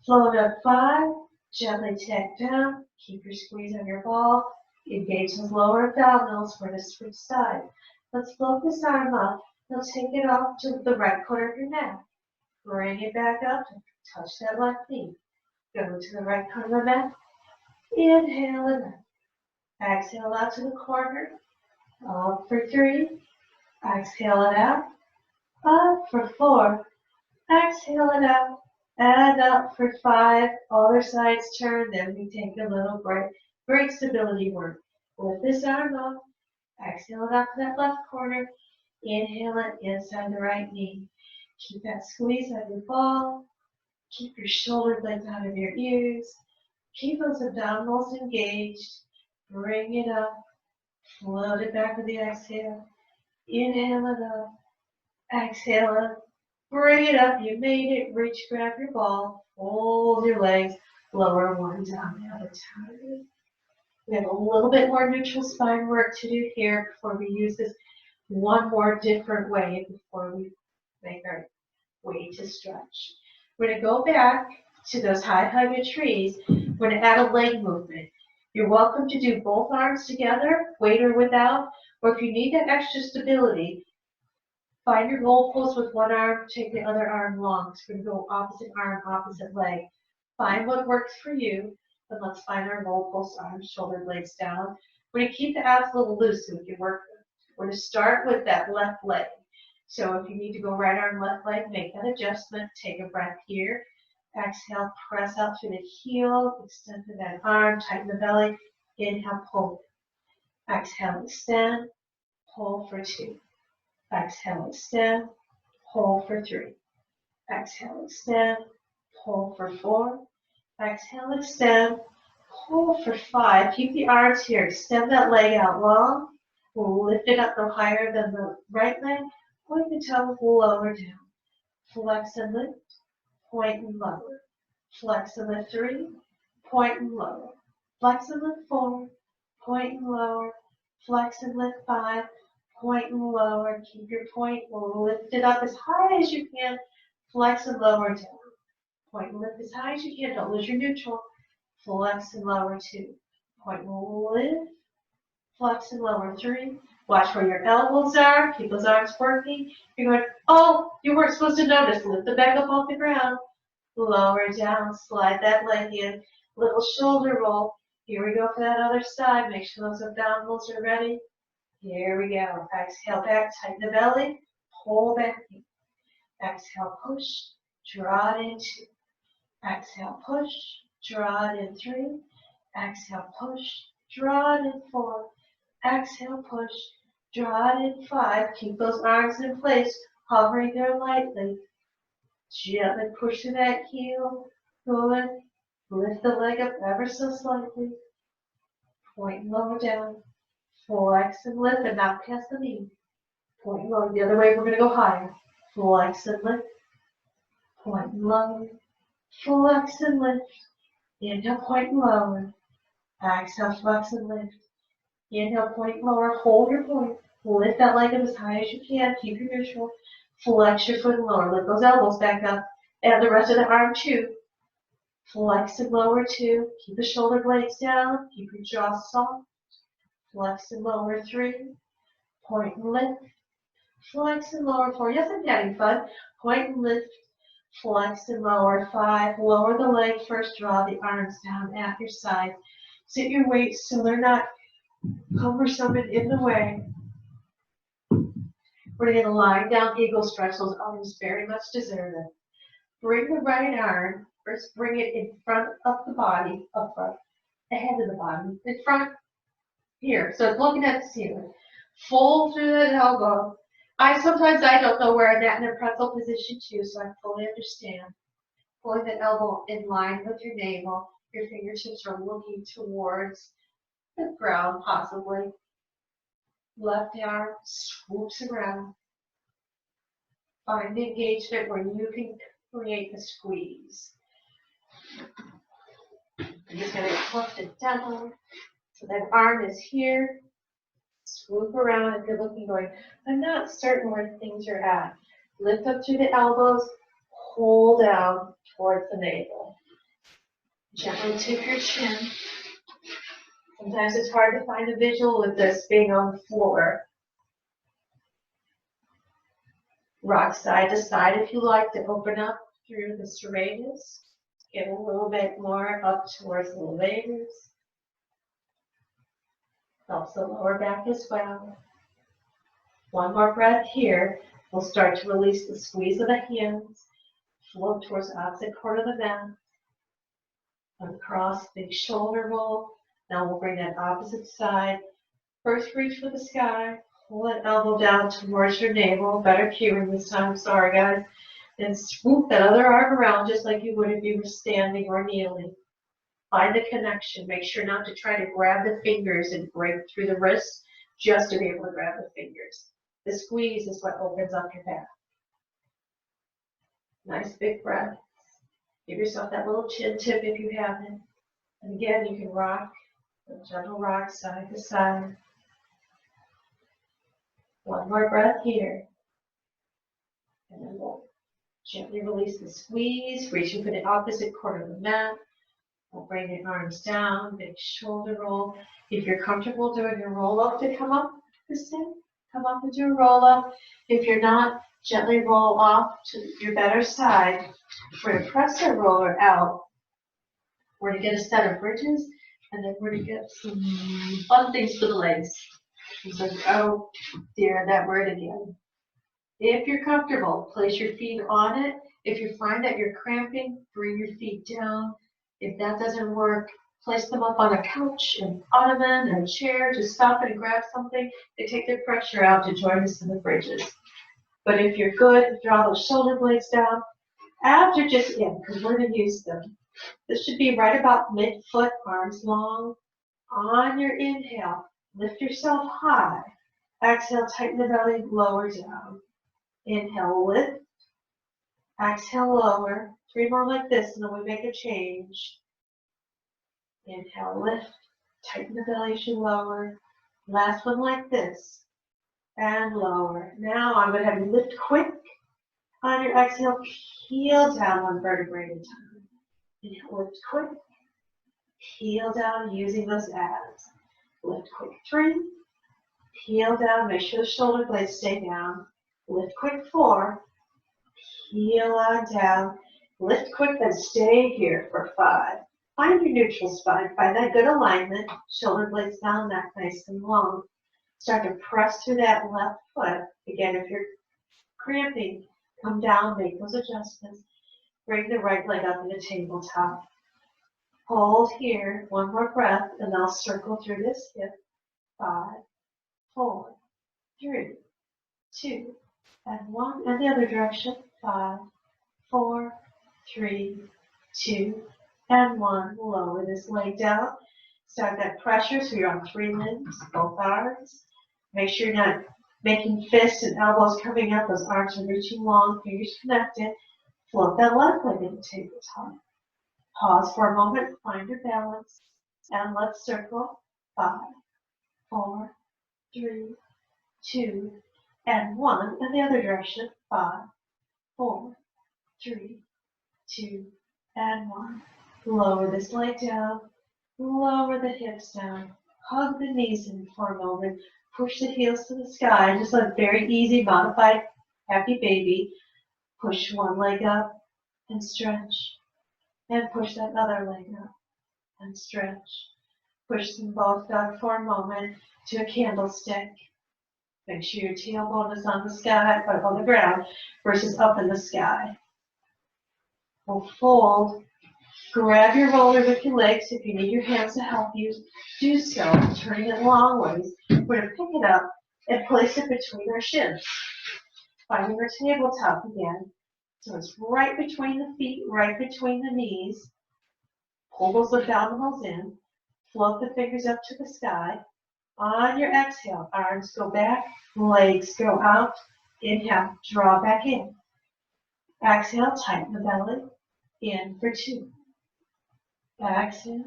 Float up 5. Gently tap down. Keep your squeeze on your ball. Engage those lower abdominals. We're going to switch sides. Let's float this arm up. Now take it off to the right corner of your mat. Bring it back up. Touch that left knee. Go to the right corner of the mat. Inhale and up. Exhale out to the corner. Up for 3. Exhale it out. Up for 4. Exhale it out. And up for 5. Other sides turn. Then we take a little break. Great stability work. Lift this arm up. Exhale it out to that left corner. Inhale it inside the right knee. Keep that squeeze on your ball. Keep your shoulder blades out of your ears. Keep those abdominals engaged. Bring it up. Float it back with the exhale. Inhale it up. Exhale it. Bring it up. You made it. Reach, grab your ball. Hold your legs. Lower one down the other time. We have a little bit more neutral spine work to do here before we use this one more different way before we make our way to stretch. We're going to go back to those high-legged trees. We're going to add a leg movement. You're welcome to do both arms together, weight or without, or if you need that extra stability, find your goalpost with one arm, take the other arm long. So we're going to go opposite arm, opposite leg. Find what works for you, and let's find our goalpost arms, shoulder blades down. We're going to keep the abs a little loose so we can work. We're going to start with that left leg. So if you need to go right arm, left leg, make that adjustment. Take a breath here. Exhale, press out through the heel, extend to that arm, tighten the belly. Inhale, pull. Exhale, extend, pull for 2. Exhale, extend, pull for 3. Exhale, extend, pull for 4. Exhale, extend, pull for 5. Keep the arms here. Extend that leg out long. We'll lift it up no higher than the right leg. Point the toes lower down. flex and lift, point and lower. Flex and lift 3, point and lower. Flex and lift 4, point and lower. Flex and lift 5, point and lower. Keep your point, lift it up as high as you can. Flex and lower down. Point and lift as high as you can. Don't lose your neutral. Flex and lower 2. Point and lift. Flex and lower 3. Watch where your elbows are. Keep those arms working. You're going, oh, you weren't supposed to notice. Lift the back up off the ground. Lower down. Slide that leg in. Little shoulder roll. Here we go for that other side. Make sure those abdominals are ready. Here we go. Exhale back. Tighten the belly. Pull back in. Exhale, push. Draw it in 2. Exhale, push. Draw it in 3. Exhale, push. Draw it in 4. Exhale, push. Draw it in 5. Keep those arms in place, hovering there lightly. Gently push to that heel. Good. Lift the leg up ever so slightly. Point and lower down. Flex and lift and not past the knee. Point and lower. The other way, we're going to go higher. Flex and lift. Point and lower. Flex and lift. Inhale, point and lower. Exhale, flex and lift. Inhale, point and lower. Hold your point. Lift that leg up as high as you can. Keep your neutral. Flex your foot and lower. Lift those elbows back up. And the rest of the arm too. Flex and lower 2. Keep the shoulder blades down. Keep your jaw soft. Flex and lower 3. Point and lift. Flex and lower 4. Yes, I'm having fun. Point and lift. Flex and lower 5. Lower the leg first. Draw the arms down at your side. Sit your weights so they're not cumbersome and in the way. We're going to lie down, eagle stretch. Those arms very much deserve it. Bring the right arm. First, bring it in front of the body, up front, ahead of the body, in front here. So it's looking at the ceiling. Fold through that elbow. Sometimes I don't know where I'm at in a pretzel position too, so I fully understand. Pulling the elbow in line with your navel. Your fingertips are looking towards the ground, possibly. Left arm swoops around. Find the engagement where you can create the squeeze. I'm just going to lift it down. So that arm is here. Swoop around if you're looking, going, I'm not certain where things are at. Lift up through the elbows, pull down towards the navel. Gently tip your chin. Sometimes it's hard to find a visual with this being on the floor. Rock side to side if you like to open up through the serratus. Get a little bit more up towards the levator. Helps the lower back as well. One more breath here. We'll start to release the squeeze of the hands. Float towards the opposite corner of the mat. Uncross, big shoulder roll. Now we'll bring that opposite side. First reach for the sky. Pull that elbow down towards your navel. Better cueing this time. Sorry, guys. Then swoop that other arm around just like you would if you were standing or kneeling. Find the connection. Make sure not to try to grab the fingers and break through the wrists just to be able to grab the fingers. The squeeze is what opens up your back. Nice big breath. Give yourself that little chin tip if you have it. And again, you can rock, a gentle rock side to side. One more breath here. And then we'll gently release the squeeze, reaching for the opposite corner of the mat. We'll bring the arms down, big shoulder roll. If you're comfortable doing a roll up to come up to sit, come up and do a roll up. If you're not, gently roll off to your better side. We're going to press our roller out. We're going to get a set of bridges, and then we're going to get some fun things for the legs. So, oh dear, that word again. If you're comfortable, place your feet on it. If you find that you're cramping, bring your feet down. If that doesn't work, place them up on a couch, an ottoman, or a chair. Just stop it and grab something to take the pressure out to join us in the bridges. But if you're good, draw those shoulder blades down. Abs are just in, because we're going to use them. This should be right about mid-foot, arms long. On your inhale, lift yourself high. Exhale, tighten the belly, lower down. Inhale, lift. Exhale, lower. 3 more like this, and then we make a change. Inhale, lift. Tighten the belly as you lower. Last one like this. And lower. Now I'm going to have you lift quick. On your exhale, peel down 1 vertebrae at a time. Inhale, lift quick. Peel down using those abs. Lift quick 3. Peel down. Make sure the shoulder blades stay down. Lift quick 4. Peel on down. Lift quick, then stay here for 5. Find your neutral spine. Find that good alignment. Shoulder blades down, neck nice and long. Start to press through that left foot. Again, if you're cramping, come down, make those adjustments. Bring the right leg up in the tabletop. Hold here. 1 more breath, and I'll circle through this hip. 5, 4, 3, 2, and 1. And the other direction. 5, 4, 3, 2, and 1. Lower this leg down. Start that pressure so you're on 3 limbs, both arms. Make sure you're not making fists and elbows coming up. Those arms are reaching long, fingers connected. Float that left leg in the tabletop. Pause for a moment, find your balance, and let's circle. 5, 4, 3, 2, and 1. And the other direction. 5, 4, 3, 2, and 1. Lower this leg down. Lower the hips down. Hug the knees in for a moment. Push the heels to the sky. Just a very easy, modified, happy baby. Push 1 leg up and stretch. And push that other leg up and stretch. Push them both up for a moment to a candlestick. Make sure your tailbone is on the sky, or on the ground, versus up in the sky. We'll fold. Grab your roller with your legs. If you need your hands to help you, do so. Turning it long ways. We're going to pick it up and place it between our shins. Finding our tabletop again. So it's right between the feet, right between the knees. Pull those abdominals in. Float the fingers up to the sky. On your exhale, arms go back, legs go out. Inhale, draw back in. Exhale, tighten the belly. In for 2. Exhale,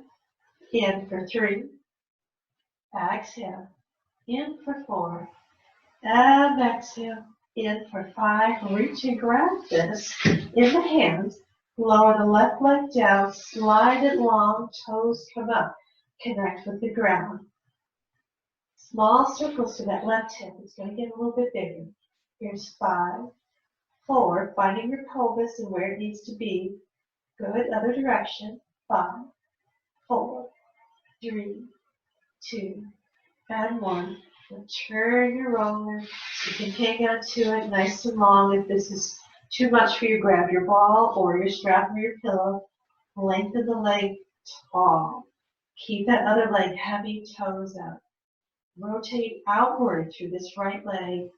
in for 3. Exhale, in for 4. And exhale, in for 5. Reach and grab this in the hands. Lower the left leg down, slide it long, toes come up. Connect with the ground. Small circles to that left hip. It's going to get a little bit bigger. Here's 5, 4, finding your pelvis and where it needs to be. Good, other direction. 5, 4, 3, 2, and 1. And turn your roller. You can hang on to it nice and long. If this is too much for you, grab your ball or your strap or your pillow. Lengthen the leg tall. Keep that other leg heavy, toes up. Rotate outward through this right leg.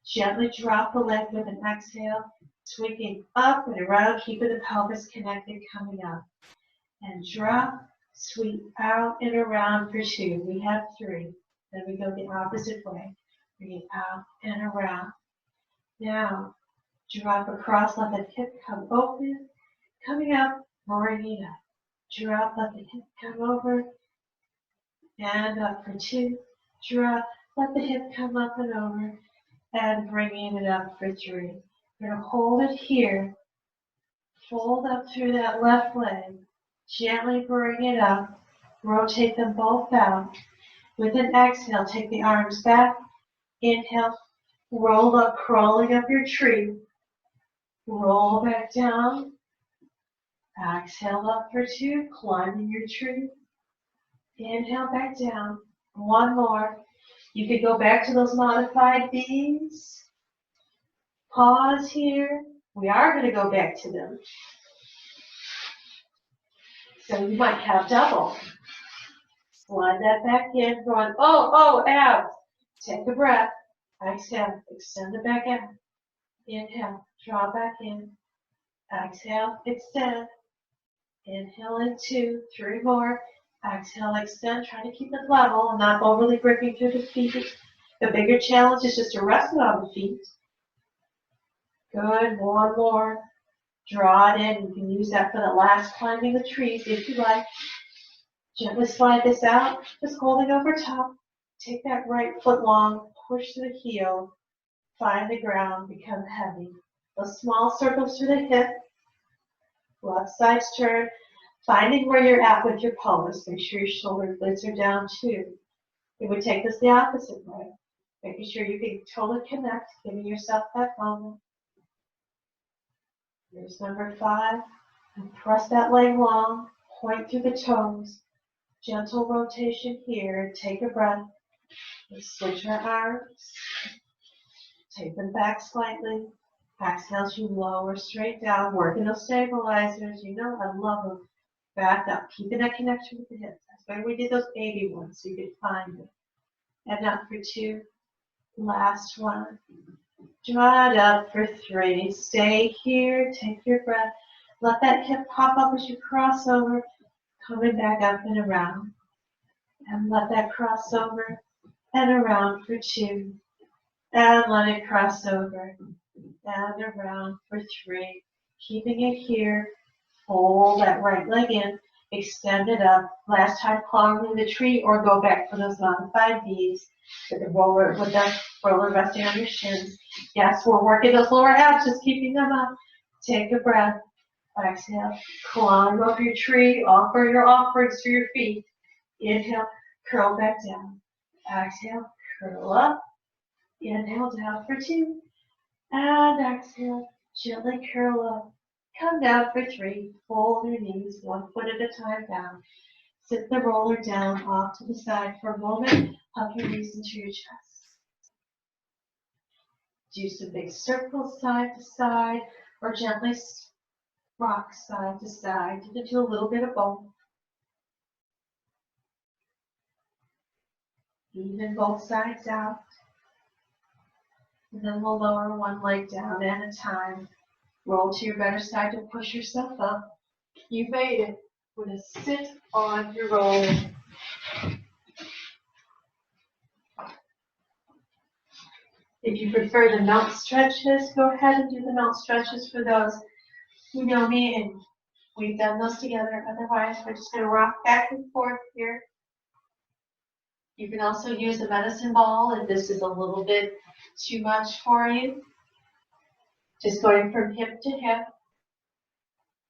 Gently drop the leg with an exhale. Sweeping up and around, keeping the pelvis connected, coming up. And drop, sweep out and around for 2. We have 3. Then we go the opposite way. Bring it out and around. Now, drop across, let the hip come open. Coming up, bring it up. Drop, let the hip come over. And up for 2. Drop, let the hip come up and over. And bringing it up for 3. We're going to hold it here. Fold up through that left leg. Gently bring it up. Rotate them both out. With an exhale, take the arms back. Inhale, roll up, crawling up your tree. Roll back down. Exhale up for 2, climbing your tree. Inhale back down. 1 more. You could go back to those modified B's. Pause here. We are going to go back to them. So you might have double. Slide that back in, going, abs. Take a breath. Exhale, extend it back out. Inhale, draw back in. Exhale, extend. Inhale in 2, 3 more. Exhale, extend. Try to keep it level and not overly gripping through the feet. The bigger challenge is just to rest it on the feet. Good, 1 more. Draw it in. You can use that for the last climbing the trees if you like. Gently slide this out, just holding over top. Take that right foot long, push to the heel, find the ground, become heavy. Those small circles through the hip, left side's turn, finding where you're at with your pelvis. Make sure your shoulder blades are down too. It would take us the opposite way. Making sure you can totally connect, giving yourself that moment. Here's number 5. And press that leg long, point through the toes. Gentle rotation here. Take a breath. And switch our arms. Take them back slightly. Exhale as you lower straight down. Working those stabilizers. You know I love them. Back up. Keeping that connection with the hips. That's why we did those baby ones so you could find it. And up for 2. Last one. Draw it up for 3. Stay here. Take your breath. Let that hip pop up as you cross over. Coming back up and around. And let that cross over and around for 2. And let it cross over and around for 3. Keeping it here. Fold that right leg in. Extend it up. Last time climbing the tree or go back for those modified V's with the roller resting on your shins. Yes, we're working those lower abs, just keeping them up. Take a breath. Exhale. Climb up your tree. Offer your offerings to your feet. Inhale. Curl back down. Exhale. Curl up. Inhale down for 2. And exhale. Gently curl up. Come down for 3. Fold your knees 1 foot at a time down. Sit the roller down off to the side for a moment. Hug your knees into your chest. Do some big circles side to side or gently rock side to side. You can do a little bit of both. Even both sides out. And then we'll lower one leg down at a time. Roll to your better side to push yourself up. You made it. We're going to sit on your roller. If you prefer the mount stretches, go ahead and do the mount stretches for those who know me, and we've done those together. Otherwise, we're just going to rock back and forth here. You can also use a medicine ball if this is a little bit too much for you. Just going from hip to hip.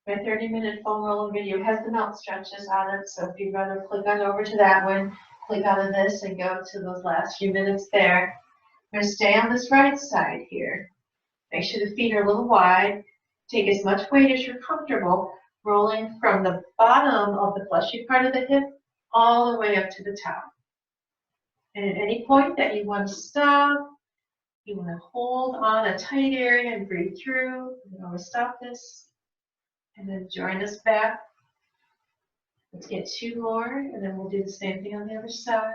My 30-minute foam roller video has the mount stretches on it, so if you'd rather click on over to that one, click out of this and go to those last few minutes there. I'm going to stay on this right side here. Make sure the feet are a little wide. Take as much weight as you're comfortable, rolling from the bottom of the fleshy part of the hip all the way up to the top. And at any point that you want to stop, you want to hold on a tight area and breathe through. You can always stop this. And then join us back. Let's get 2 more, and then we'll do the same thing on the other side.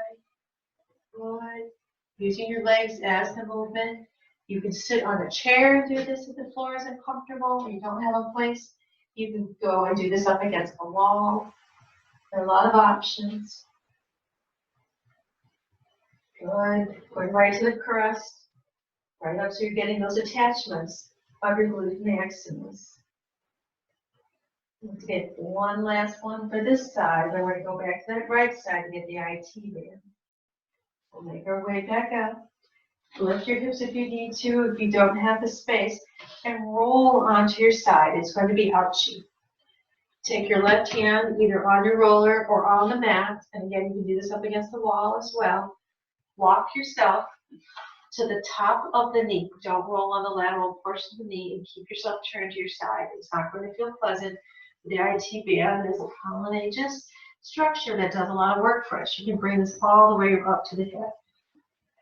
Good. Using your legs as the movement. You can sit on a chair and do this if the floor is uncomfortable or you don't have a place. You can go and do this up against the wall. There are a lot of options. Good. Going right to the crust. Right up so you're getting those attachments of your glute maximus. Let's get one last one for this side. Then we're going to go back to that right side and get the IT band. We'll make our way back up. Lift your hips if you need to, if you don't have the space, and roll onto your side. It's going to be ouchy. Take your left hand either on your roller or on the mat. And again, you can do this up against the wall as well. Walk yourself to the top of the knee. Don't roll on the lateral portion of the knee and keep yourself turned to your side. It's not going to feel pleasant. The IT band is a colonnades structure that does a lot of work for us. You can bring this all the way up to the hip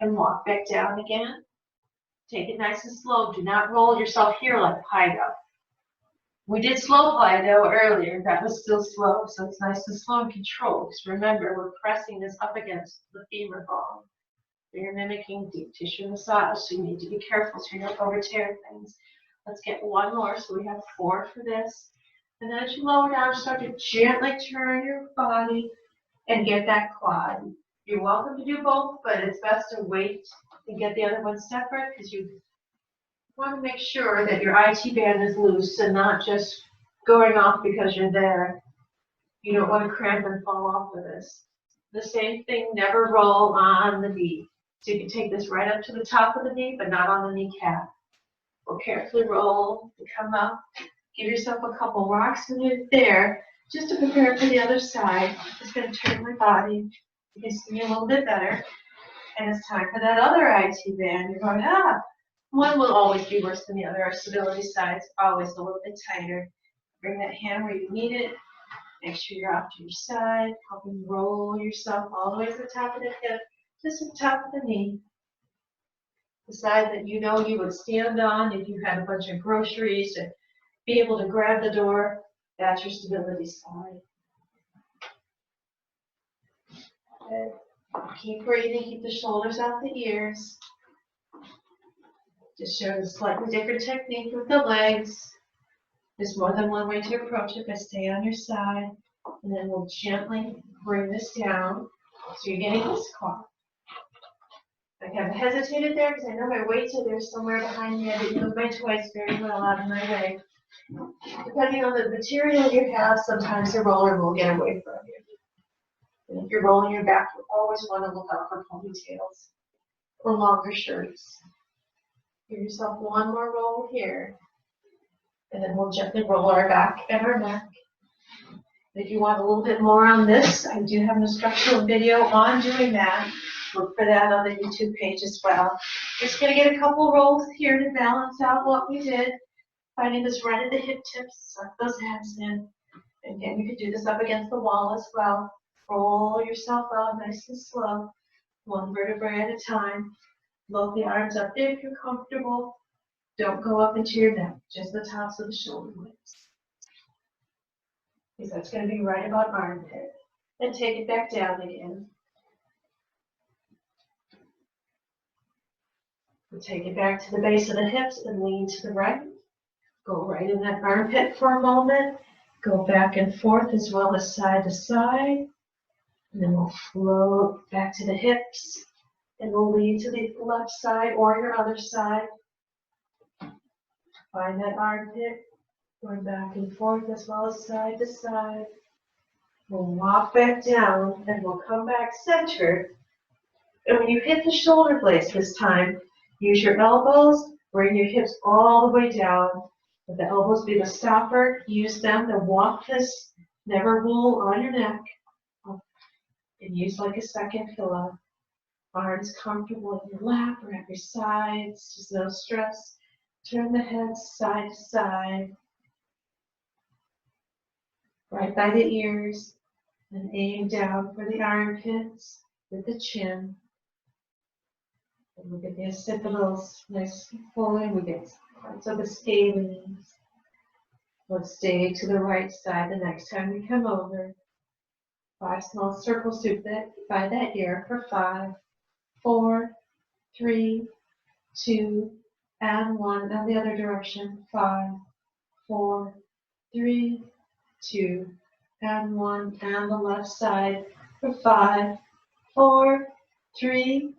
and walk back down again. Take it nice and slow. Do not roll yourself here like Plyo. We did slow Plyo earlier. That was still slow, so it's nice and slow and controlled. Because remember, we're pressing this up against the femur bone. You're mimicking deep tissue massage, so you need to be careful so you don't overtear things. Let's get one more. So we have 4 for this. And then as you lower down, start to gently turn your body and get that quad. You're welcome to do both, but it's best to wait and get the other one separate because you want to make sure that your IT band is loose and not just going off because you're there. You don't want to cramp and fall off of this. The same thing, never roll on the knee. So you can take this right up to the top of the knee, but not on the kneecap. We'll carefully roll to come up. Give yourself a couple rocks when you're there, just to prepare for the other side. I'm just going to turn my body. You can see me a little bit better. And it's time for that other IT band. You're going, one will always be worse than the other. Our stability side's always a little bit tighter. Bring that hand where you need it. Make sure you're off to your side. Help you roll yourself all the way to the top of the hip, just to the top of the knee. The side that you know you would stand on if you had a bunch of groceries to be able to grab the door. That's your stability side. Good. Keep breathing. Keep the shoulders out the ears. Just showing a slightly different technique with the legs. There's more than one way to approach it, but stay on your side. And then we'll gently bring this down. So you're getting this squat. I haven't hesitated there because I know my weights are there somewhere behind me. I didn't move my toys very well out of my way. Depending on the material you have, sometimes the roller will get away from you. And if you're rolling your back, you always want to look out for ponytails or longer shirts. Give yourself one more roll here. And then we'll gently roll our back and our neck. If you want a little bit more on this, I do have an instructional video on doing that. Look for that on the YouTube page as well. Just going to get a couple rolls here to balance out what we did. Finding this right at the hip tips, suck those hands in. And again, you could do this up against the wall as well. Roll yourself out nice and slow, one vertebrae at a time. Float the arms up there if you're comfortable. Don't go up into your neck, just the tops of the shoulder blades. Because that's going to be right about armpit. And take it back down again. We'll take it back to the base of the hips and lean to the right. Go right in that armpit for a moment. Go back and forth as well as side to side. And then we'll float back to the hips. And we'll lean to the left side or your other side. Find that armpit. Going back and forth as well as side to side. We'll walk back down and we'll come back centered. And when you hit the shoulder blades this time, use your elbows, bring your hips all the way down. Let the elbows be the stopper. Use them to walk this. Never roll on your neck. And use like a second pillow. Arms comfortable in your lap or at your sides. Just no stress. Turn the head side to side. Right by the ears. And aim down for the armpits with the chin. And look at the occipitals, nice and fully. We get parts of the scalenes. Let's stay to the right side the next time we come over. 5 small circles by that ear for 5, 4, 3, 2, and 1. And the other direction. 5, 4, 3, 2, and 1. And the left side for 5, 4, 3,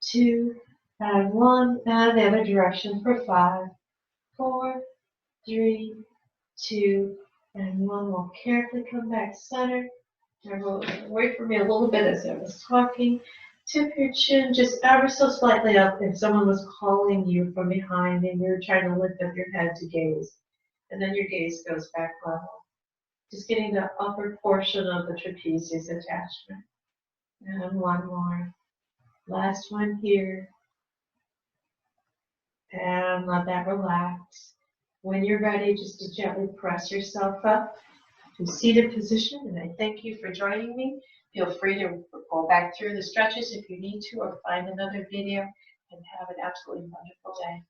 2, and 1. And the other direction for 5, 4, 3, 2, and 1. We'll carefully come back center. Wait for me a little bit as I was talking. Tip your chin just ever so slightly up if someone was calling you from behind and you're trying to lift up your head to gaze. And then your gaze goes back level. Just getting the upper portion of the trapezius attachment. And one more. Last one here. And let that relax. When you're ready, just to gently press yourself up to seated position. And I thank you for joining me. Feel free to go back through the stretches if you need to or find another video. And have an absolutely wonderful day.